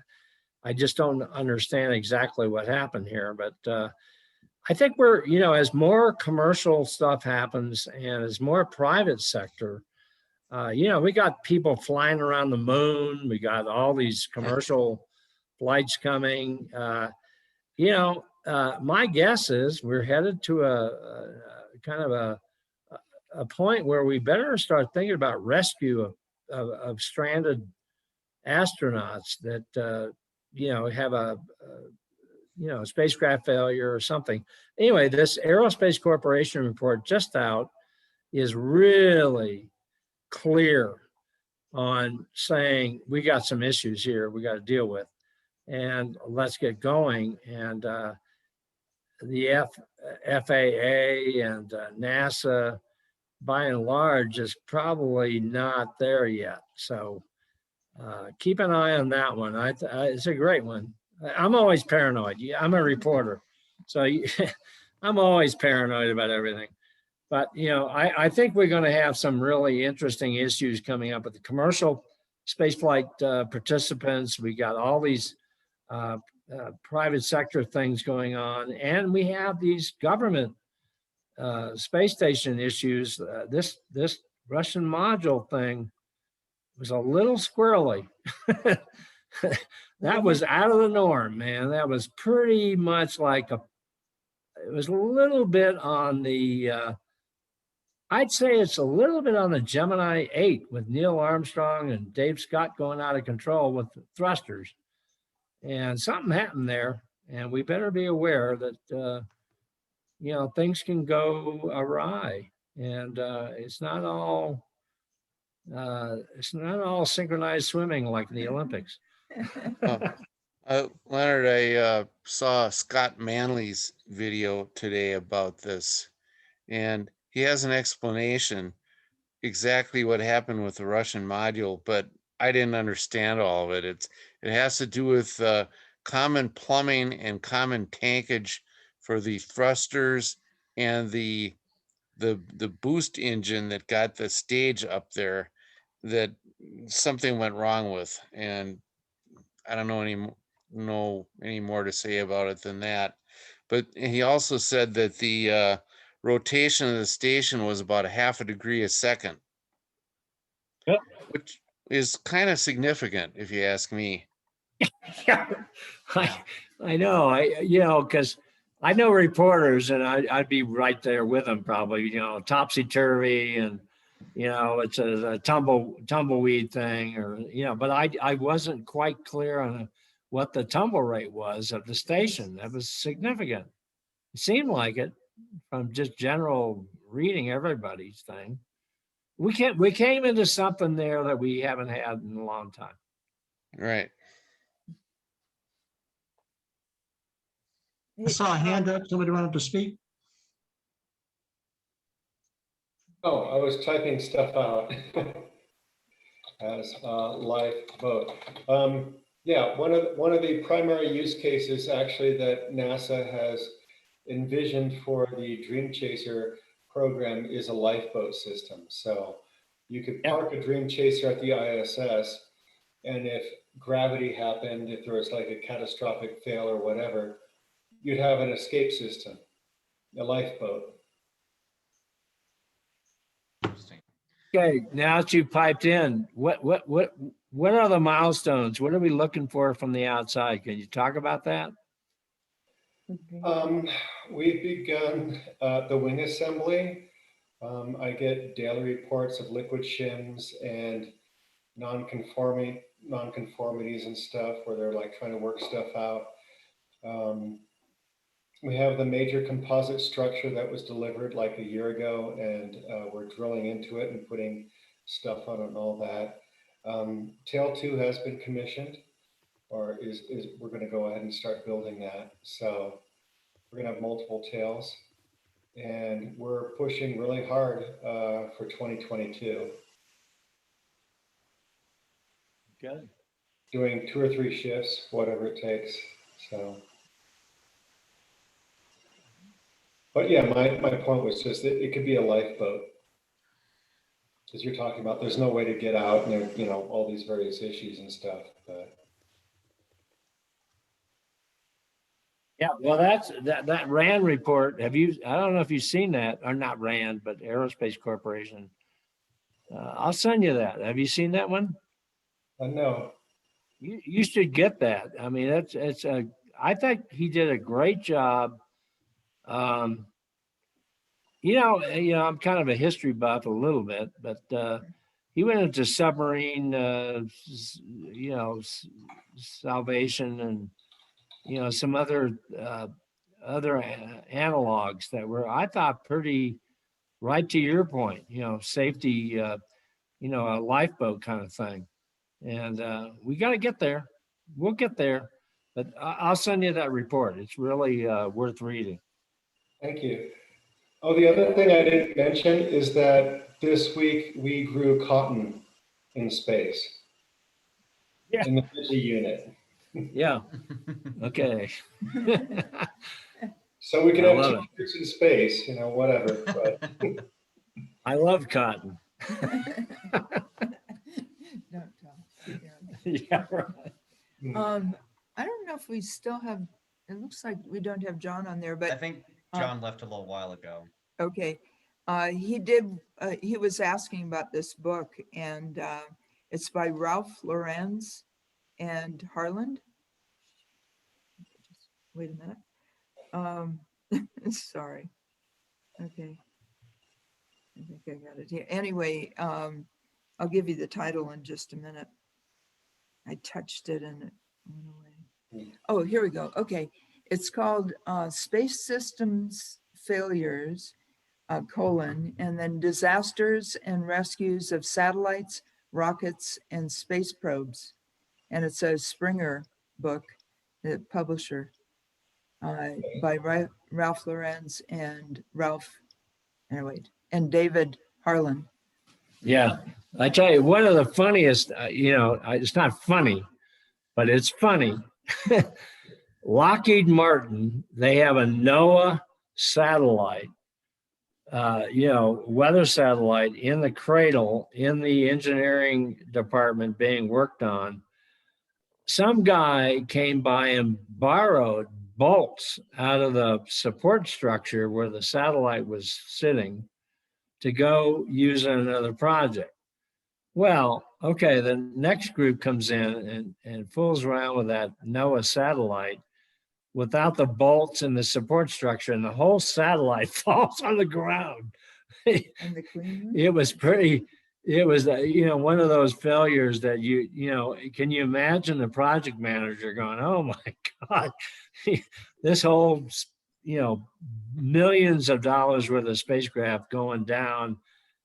just don't understand exactly what happened here. But I think we're, you know, as more commercial stuff happens and as more private sector, you know, we got people flying around the moon. We got all these commercial flights coming. You know, my guess is we're headed to a kind of a point where we better start thinking about rescue of stranded astronauts that, you know, have a you know, spacecraft failure or something. Anyway, this Aerospace Corporation report just out is really clear on saying we got some issues here we got to deal with, and let's get going. And the FAA and NASA, by and large, is probably not there yet. So keep an eye on that one. It's a great one. I'm always paranoid. I'm a reporter, so I'm always paranoid about everything. But, you know, I think we're going to have some really interesting issues coming up with the commercial spaceflight participants. We got all these private sector things going on, and we have these government space station issues. This Russian module thing was a little squirrely. That was out of the norm, man. That was pretty much like it was a little bit on the, I'd say it's a little bit on the Gemini 8 with Neil Armstrong and Dave Scott going out of control with the thrusters. And something happened there, and we better be aware that, you know, things can go awry, and it's not all synchronized swimming like the Olympics. Leonard, I saw Scott Manley's video today about this, and he has an explanation exactly what happened with the Russian module, but I didn't understand all of it. It has to do with common plumbing and common tankage for the thrusters and the boost engine that got the stage up there that something went wrong with, and I don't know any more to say about it than that. But he also said that the rotation of the station was about a half a degree a second. Yep. Which is kind of significant if you ask me. Yeah, I know. You know, because I know reporters, and I'd be right there with them probably. You know, topsy turvy, and you know, it's a tumbleweed thing, or you know. But I wasn't quite clear on what the tumble rate was of the station. That was significant. It seemed like it from just general reading everybody's thing. We came into something there that we haven't had in a long time. Right. I saw a hand up. Somebody wanted to speak. Oh, I was typing stuff out as a live vote. Yeah, one of the primary use cases actually that NASA has envisioned for the Dream Chaser program is a lifeboat system. So you could park a Dream Chaser at the ISS, and if gravity happened, if there was like a catastrophic fail or whatever, you'd have an escape system, a lifeboat. Okay, now that you piped in, what are the milestones? What are we looking for from the outside? Can you talk about that? We've begun the wing assembly. I get daily reports of liquid shims and non-conformities and stuff where they're like trying to work stuff out. We have the major composite structure that was delivered like a year ago, and we're drilling into it and putting stuff on it and all that. Tail 2 has been commissioned. or is we're going to go ahead and start building that. So we're going to have multiple tails, and we're pushing really hard for 2022. Good. Doing 2 or 3 shifts, whatever it takes. So, but yeah, my point was just that it could be a lifeboat. As you're talking about, there's no way to get out, and there, you know, all these various issues and stuff. But Yeah, well, that RAND report. I don't know if you've seen that, or not RAND, but Aerospace Corporation. I'll send you that. Have you seen that one? no. You should get that. I mean, I think he did a great job. I'm kind of a history buff a little bit, but he went into submarine, salvation, and some other analogs that were, I thought, pretty right to your point. Safety, a lifeboat kind of thing, and we got to get there. We'll get there, but I'll send you that report. It's really worth reading. Thank you. Oh, the other thing I didn't mention is that this week we grew cotton in space. Yeah. In the Fiji unit. Yeah. Okay. So we can I have love it. t-shirts in space, whatever. But I love cotton. Don't tell. Yeah, right. I don't know if we still have, it looks like we don't have John on there, I but think John left a little while ago. okay. He was asking about this book, and it's by Ralph Lorenz and Harland. Wait a minute. Sorry. Okay. I think I got it here. Anyway, I'll give you the title in just a minute. I touched it and it went away. Oh, here we go. Okay. It's called Space Systems Failures, and then Disasters and Rescues of Satellites, Rockets, and Space Probes. And it's a Springer book, the publisher, by Ralph Lorenz and David Harlan. Yeah. I tell you, one of the funniest, it's not funny, but it's funny. Lockheed Martin, they have a NOAA satellite, weather satellite in the cradle in the engineering department being worked on. Some guy came by and borrowed bolts out of the support structure where the satellite was sitting to go use in another project. Well, okay, the next group comes in and fools around with that NOAA satellite without the bolts and the support structure, and the whole satellite falls on the ground. It was one of those failures that can you imagine the project manager going, oh my God, this whole, millions of dollars worth of spacecraft going down,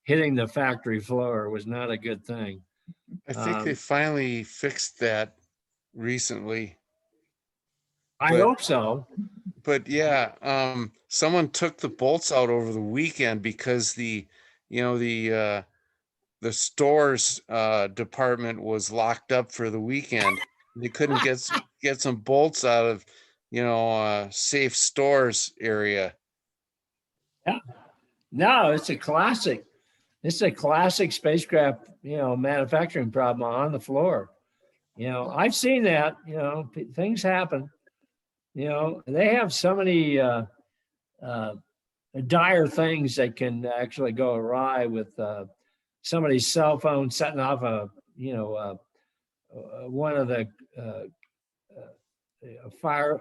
hitting the factory floor was not a good thing. I think they finally fixed that recently. I hope so. But yeah, someone took the bolts out over the weekend because the stores department was locked up for the weekend. They couldn't get some bolts out of safe stores area. Yeah. No, it's a classic. It's a classic spacecraft, manufacturing problem on the floor. I've seen that, things happen. They have so many dire things that can actually go awry with somebody's cell phone setting off one of the fire,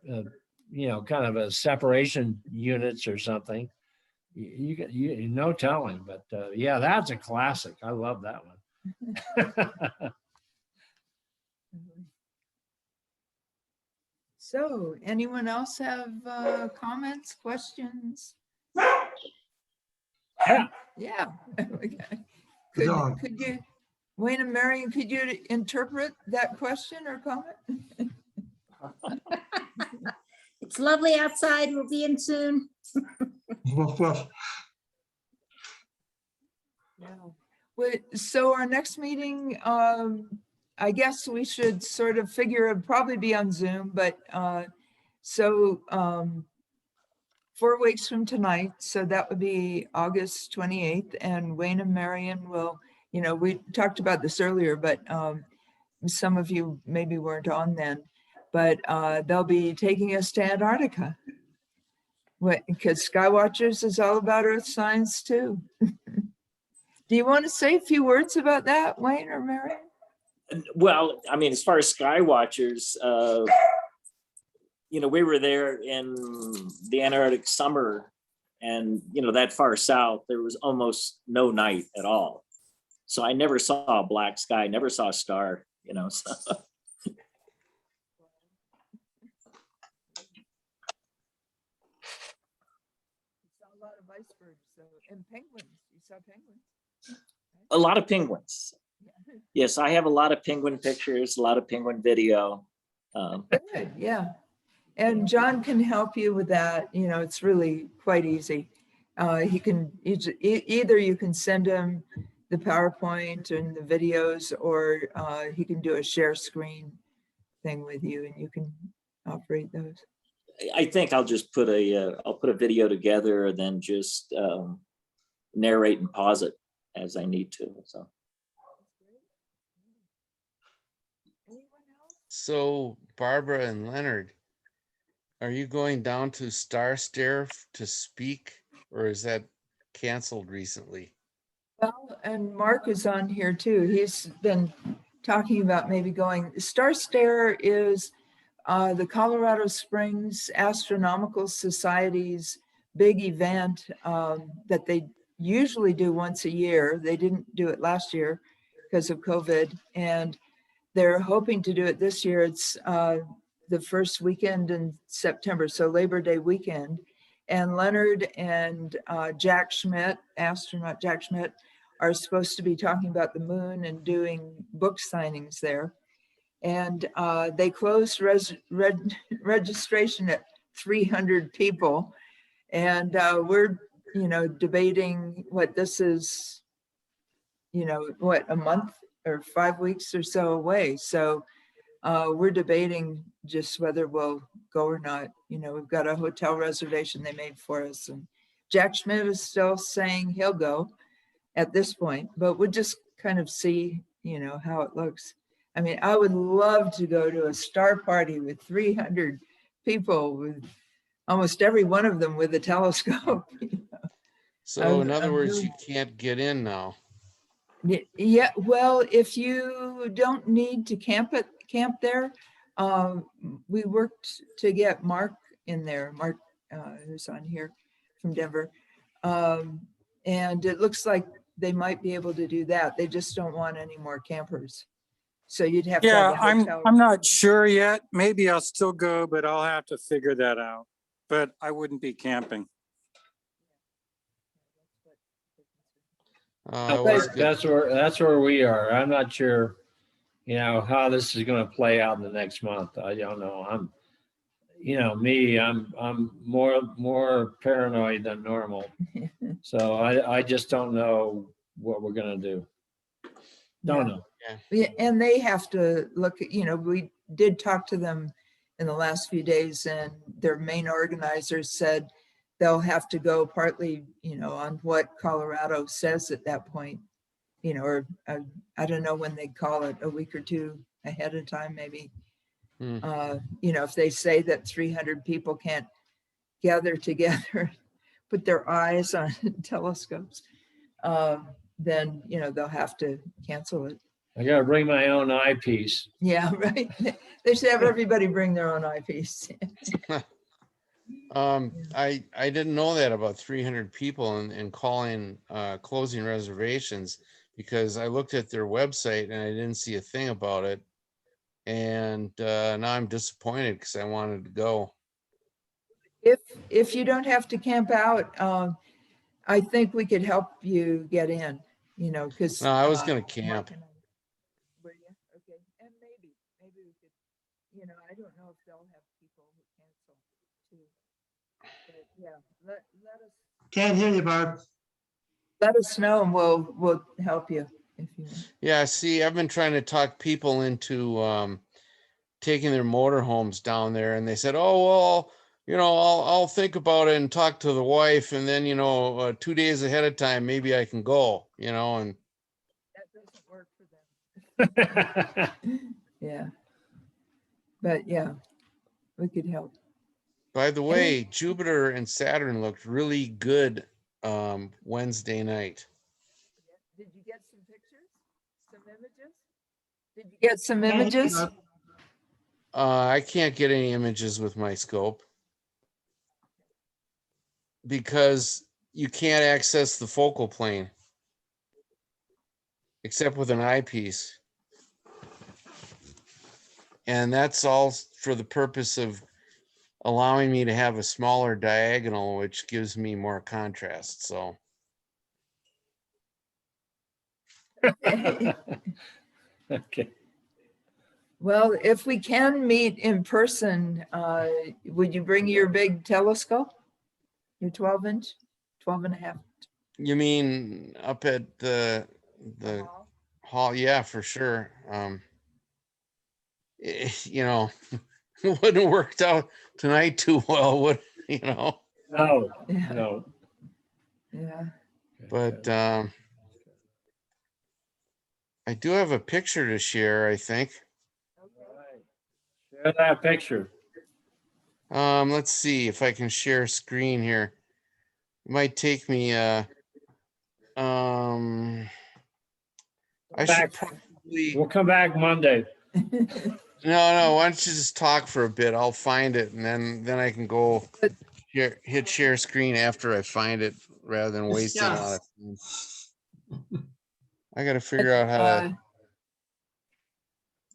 kind of a separation units or something. You no telling, but yeah, that's a classic. I love that one. So, anyone else have comments, questions? Yeah. Yeah. Okay. Dog. Could you Wayne and Marion, could you interpret that question or comment? It's lovely outside. We'll be in soon. Woof, woof. Yeah. So our next meeting, I guess we should sort of figure it'd probably be on Zoom, but 4 weeks from tonight, so that would be August 28th, and Wayne and Marion will, we talked about this earlier, but some of you maybe weren't on then, but they'll be taking us to Antarctica. Because SkyWatchers is all about Earth science too. Do you want to say a few words about that, Wayne or Marion? Well, I mean, as far as Skywatchers, we were there in the Antarctic summer, and that far south, there was almost no night at all. So I never saw a black sky, never saw a star, so. A lot of icebergs, and penguins. You saw penguins. A lot of penguins. Yes, I have a lot of penguin pictures, a lot of penguin video. Good, yeah. And John can help you with that. It's really quite easy. He can either you can send him the PowerPoint and the videos, or he can do a share screen thing with you, and you can operate those. I think I'll just put I'll put a video together and then just narrate and pause it as I need to. So Barbara and Leonard, are you going down to Star Stare to speak, or is that canceled recently? Well, and Mark is on here too. He's been talking about maybe going. Star Stare is the Colorado Springs Astronomical Society's big event that they usually do once a year. They didn't do it last year because of COVID, and they're hoping to do it this year. It's the first weekend in September, so Labor Day weekend. And Leonard and Jack Schmidt, astronaut Jack Schmidt, are supposed to be talking about the moon and doing book signings there. And they closed registration at 300 people. And we're, debating what this is, a month or 5 weeks or so away. So we're debating just whether we'll go or not. We've got a hotel reservation they made for us, and Jack Schmidt is still saying he'll go at this point, but we'll just kind of see, how it looks. I mean, I would love to go to a star party with 300 people, with almost every one of them with a telescope. So in other words, you can't get in now. Yeah, well, if you don't need to camp there, we worked to get Mark in there, Mark who's on here from Denver. And it looks like they might be able to do that. They just don't want any more campers. So you'd have to have a hotel. I'm not sure yet. Maybe I'll still go, but I'll have to figure that out. But I wouldn't be camping. That's where we are. I'm not sure, how this is going to play out in the next month. I don't know. I'm more paranoid than normal. So I just don't know what we're going to do. Don't know. Yeah, and they have to look at, we did talk to them in the last few days, and their main organizers said they'll have to go partly, on what Colorado says at that point, or I don't know when they call it, a week or two ahead of time, maybe. If they say that 300 people can't gather together, put their eyes on telescopes, then, they'll have to cancel it. I got to bring my own eyepiece. Yeah, right. They should have everybody bring their own eyepiece. I didn't know that about 300 people and calling closing reservations, because I looked at their website and I didn't see a thing about it. And now I'm disappointed because I wanted to go. If you don't have to camp out, I think we could help you get in, because no, I was going to camp. you know, I don't know if they'll have people who cancel too. But yeah, let us, Can't hear you, Barb. let us know and we'll help you if you want. Yeah, see, I've been trying to talk people into taking their motorhomes down there, and they said, "Oh well, I'll think about it and talk to the wife, and then 2 days ahead of time, maybe I can go." And That doesn't work for them. Yeah. But yeah, we could help. by the way, Jupiter and Saturn looked really good Wednesday night. Did you get some pictures? Some images? Did you get some images? I can't get any images with my scope because you can't access the focal plane except with an eyepiece. And that's all for the purpose of allowing me to have a smaller diagonal, which gives me more contrast. So Okay. Well, if we can meet in person, would you bring your big telescope? Your 12-inch, 12 and a half? you mean up at the hall? Yeah, for sure. It wouldn't have worked out tonight too well, would No, Yeah. no. Yeah. but I do have a picture to share, I think. Share that picture. Let's see if I can share screen here. It might take me I should probably We'll come back Monday. no, why don't you just talk for a bit? I'll find it and then I can go hit share screen after I find it rather than wasting a lot of time. I gotta figure out how to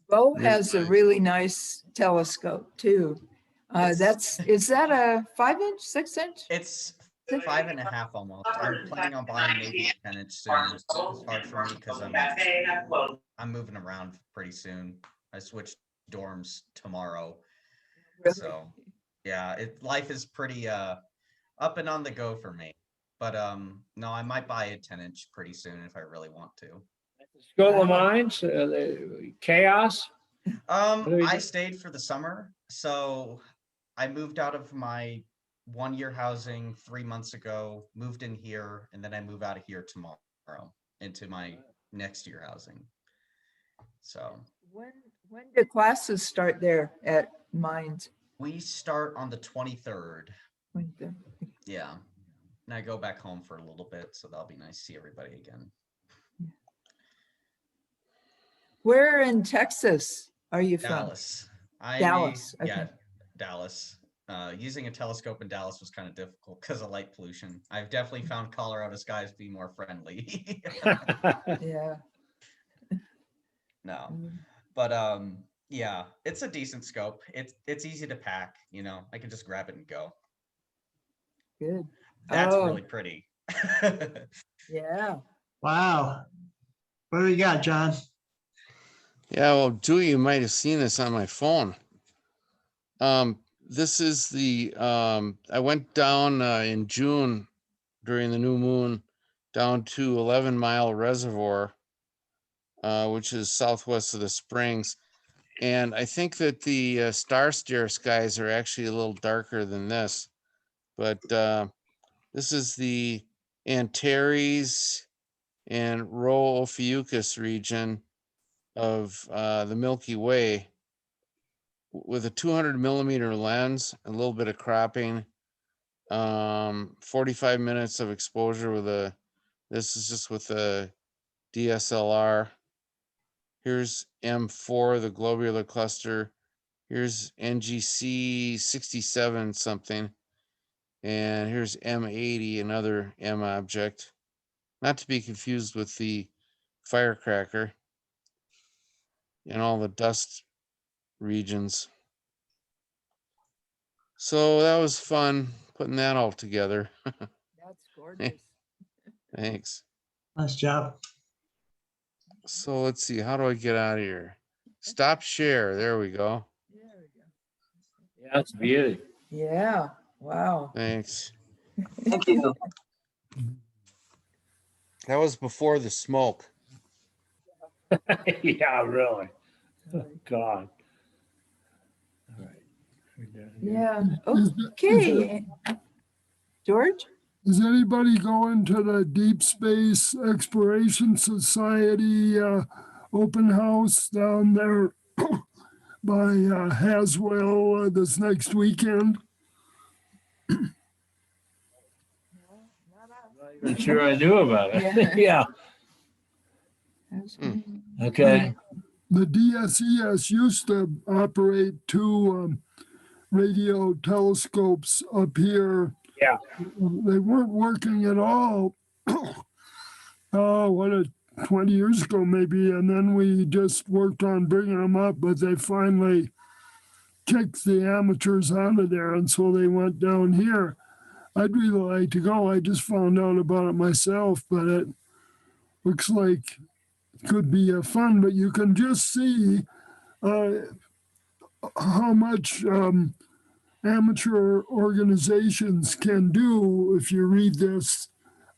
Bo has a really nice telescope too. Is that a 5-inch, 6-inch? It's 5.5 almost. I'm planning on buying maybe a 10-inch soon. It's hard for me because I'm moving around pretty soon. I switched dorms tomorrow. Really? So yeah, life is pretty up and on the go for me. But no, I might buy a 10-inch pretty soon if I really want to. School of Mines, Chaos. I stayed for the summer, so I moved out of my 1-year housing 3 months ago, moved in here, and then I move out of here tomorrow into my next year housing. So When do classes start there at Mines? we start on the 23rd. 23rd. Yeah. And I go back home for a little bit, so that'll be nice to see everybody again. Where in Texas are you from? Dallas. Dallas. Okay. Yeah, Dallas. Using a telescope in Dallas was kind of difficult because of light pollution. I've definitely found Colorado skies be more friendly. Yeah. No, but yeah, it's a decent scope. It's easy to pack. I can just grab it and go. Good. That's really pretty. Yeah. Wow. What do we got, John? Yeah, well, Dewey, you might have seen this on my phone. This is the I went down in June during the new moon down to 11 Mile Reservoir, which is southwest of the Springs. And I think that the star stare skies are actually a little darker than this. But this is the Antares and Rho Ophiuchus region of the Milky Way with a 200 millimeter lens, a little bit of cropping, 45 minutes of exposure with this is just with a DSLR. Here's M4, the globular cluster. Here's NGC 67 something. And here's M80, another M object. Not to be confused with the firecracker and all the dust regions. So that was fun putting that all together. That's gorgeous. Thanks. Nice job. So let's see, how do I get out of here? Stop share. There we go. There That's beauty. Yeah, wow. Thanks. Thank you. That was before the smoke. Yeah, really. Oh, God. All right. We're done here. Yeah, Is okay. George? Is anybody going to the Deep Space Exploration Society open house down there by Haswell this next weekend? I'm not even sure I knew about it. Yeah. Okay. The DSES used to operate two radio telescopes up here. Yeah. They weren't working at all. Oh, 20 years ago maybe. And then we just worked on bringing them up, but they finally kicked the amateurs out of there. And so they went down here. I'd really like to go. I just found out about it myself, but it looks like it could be fun. But you can just see how much amateur organizations can do if you read this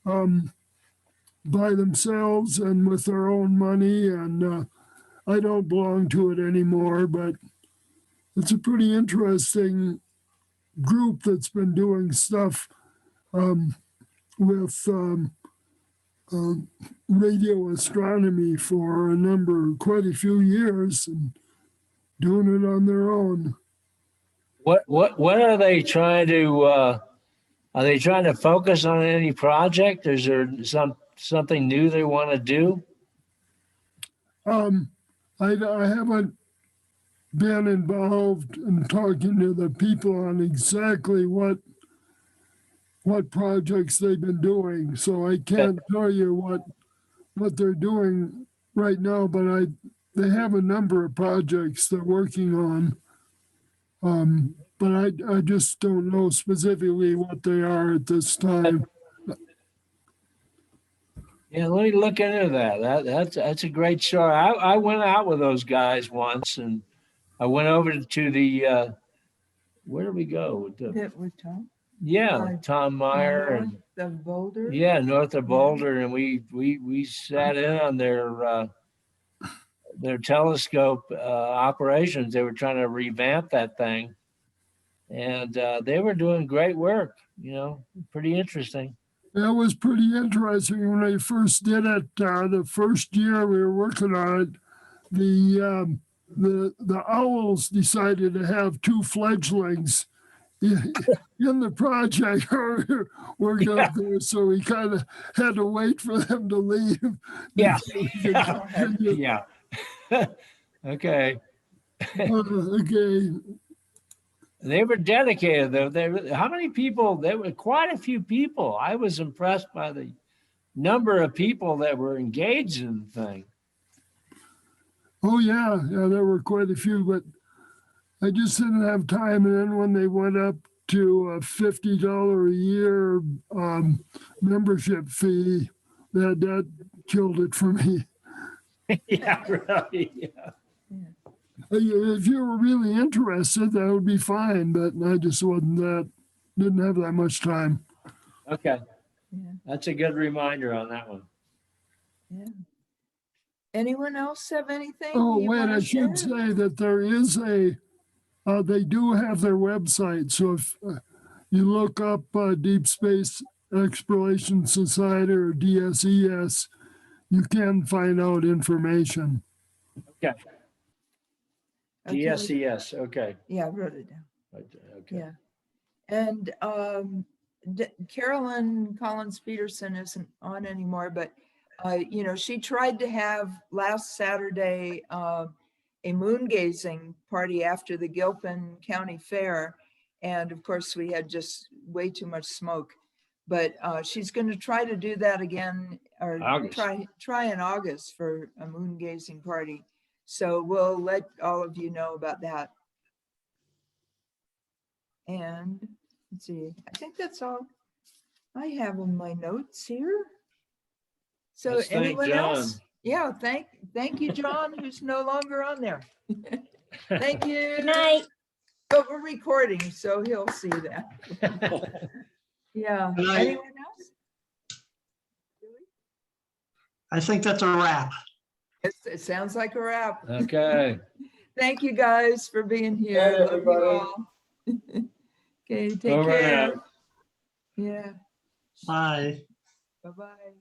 by themselves and with their own money. And I don't belong to it anymore, but it's a pretty interesting group that's been doing stuff with radio astronomy for quite a few years, and doing it on their own. What are they trying to, are they trying to focus on any project? Is there something new they want to do? I haven't been involved in talking to the people on exactly what projects they've been doing. So I can't tell you what they're doing right now, but they have a number of projects they're working on. But I just don't know specifically what they are at this time. Yeah, let me look into that. That's a great story. I went out with those guys once, and I went over to the where did we go? That with Tom? Yeah, Tom Meyer and The Boulder? yeah, north of Boulder, and we sat in on their telescope operations. They were trying to revamp that thing, and they were doing great work. Pretty interesting. That was pretty interesting when they first did it. The first year we were working on it, the owls decided to have two fledglings in the project working up there, so we kind of had to wait for them to leave. Yeah. Yeah. Okay. Okay. They were dedicated though. How many people? There were quite a few people. I was impressed by the number of people that were engaged in the thing. Oh yeah, there were quite a few, but I just didn't have time. And then when they went up to a $50 a year membership fee, that killed it for me. Yeah, really. Yeah. If you were really interested, that would be fine, but I just didn't have that much time. Okay. Yeah. That's a good reminder on that one. Yeah. Anyone else have anything? Oh, you wait, wanna I should share? say that there is they do have their website. So if you look up Deep Space Exploration Society or DSES, you can find out information. Okay. Okay. DSCS. Okay. Yeah, I wrote it down. Okay. Yeah. And Carolyn Collins Peterson isn't on anymore, but she tried to have last Saturday a moon gazing party after the Gilpin County Fair. And of course we had just way too much smoke, but she's going to try to do that again, or August. try in August for a moon gazing party. So we'll let all of you know about that. And let's see, I think that's all I have in my notes here. So Let's thank anyone John. else? Yeah, thank you, John, who's no longer on there. Thank you. Good night. But we're recording, so he'll see that. Yeah. Good night. Anyone else? I think that's a wrap. It sounds like a wrap. Okay. Thank you guys for being here. Night, Love you everybody. all. Okay, take Over and care. out. Yeah. Bye. Bye-bye.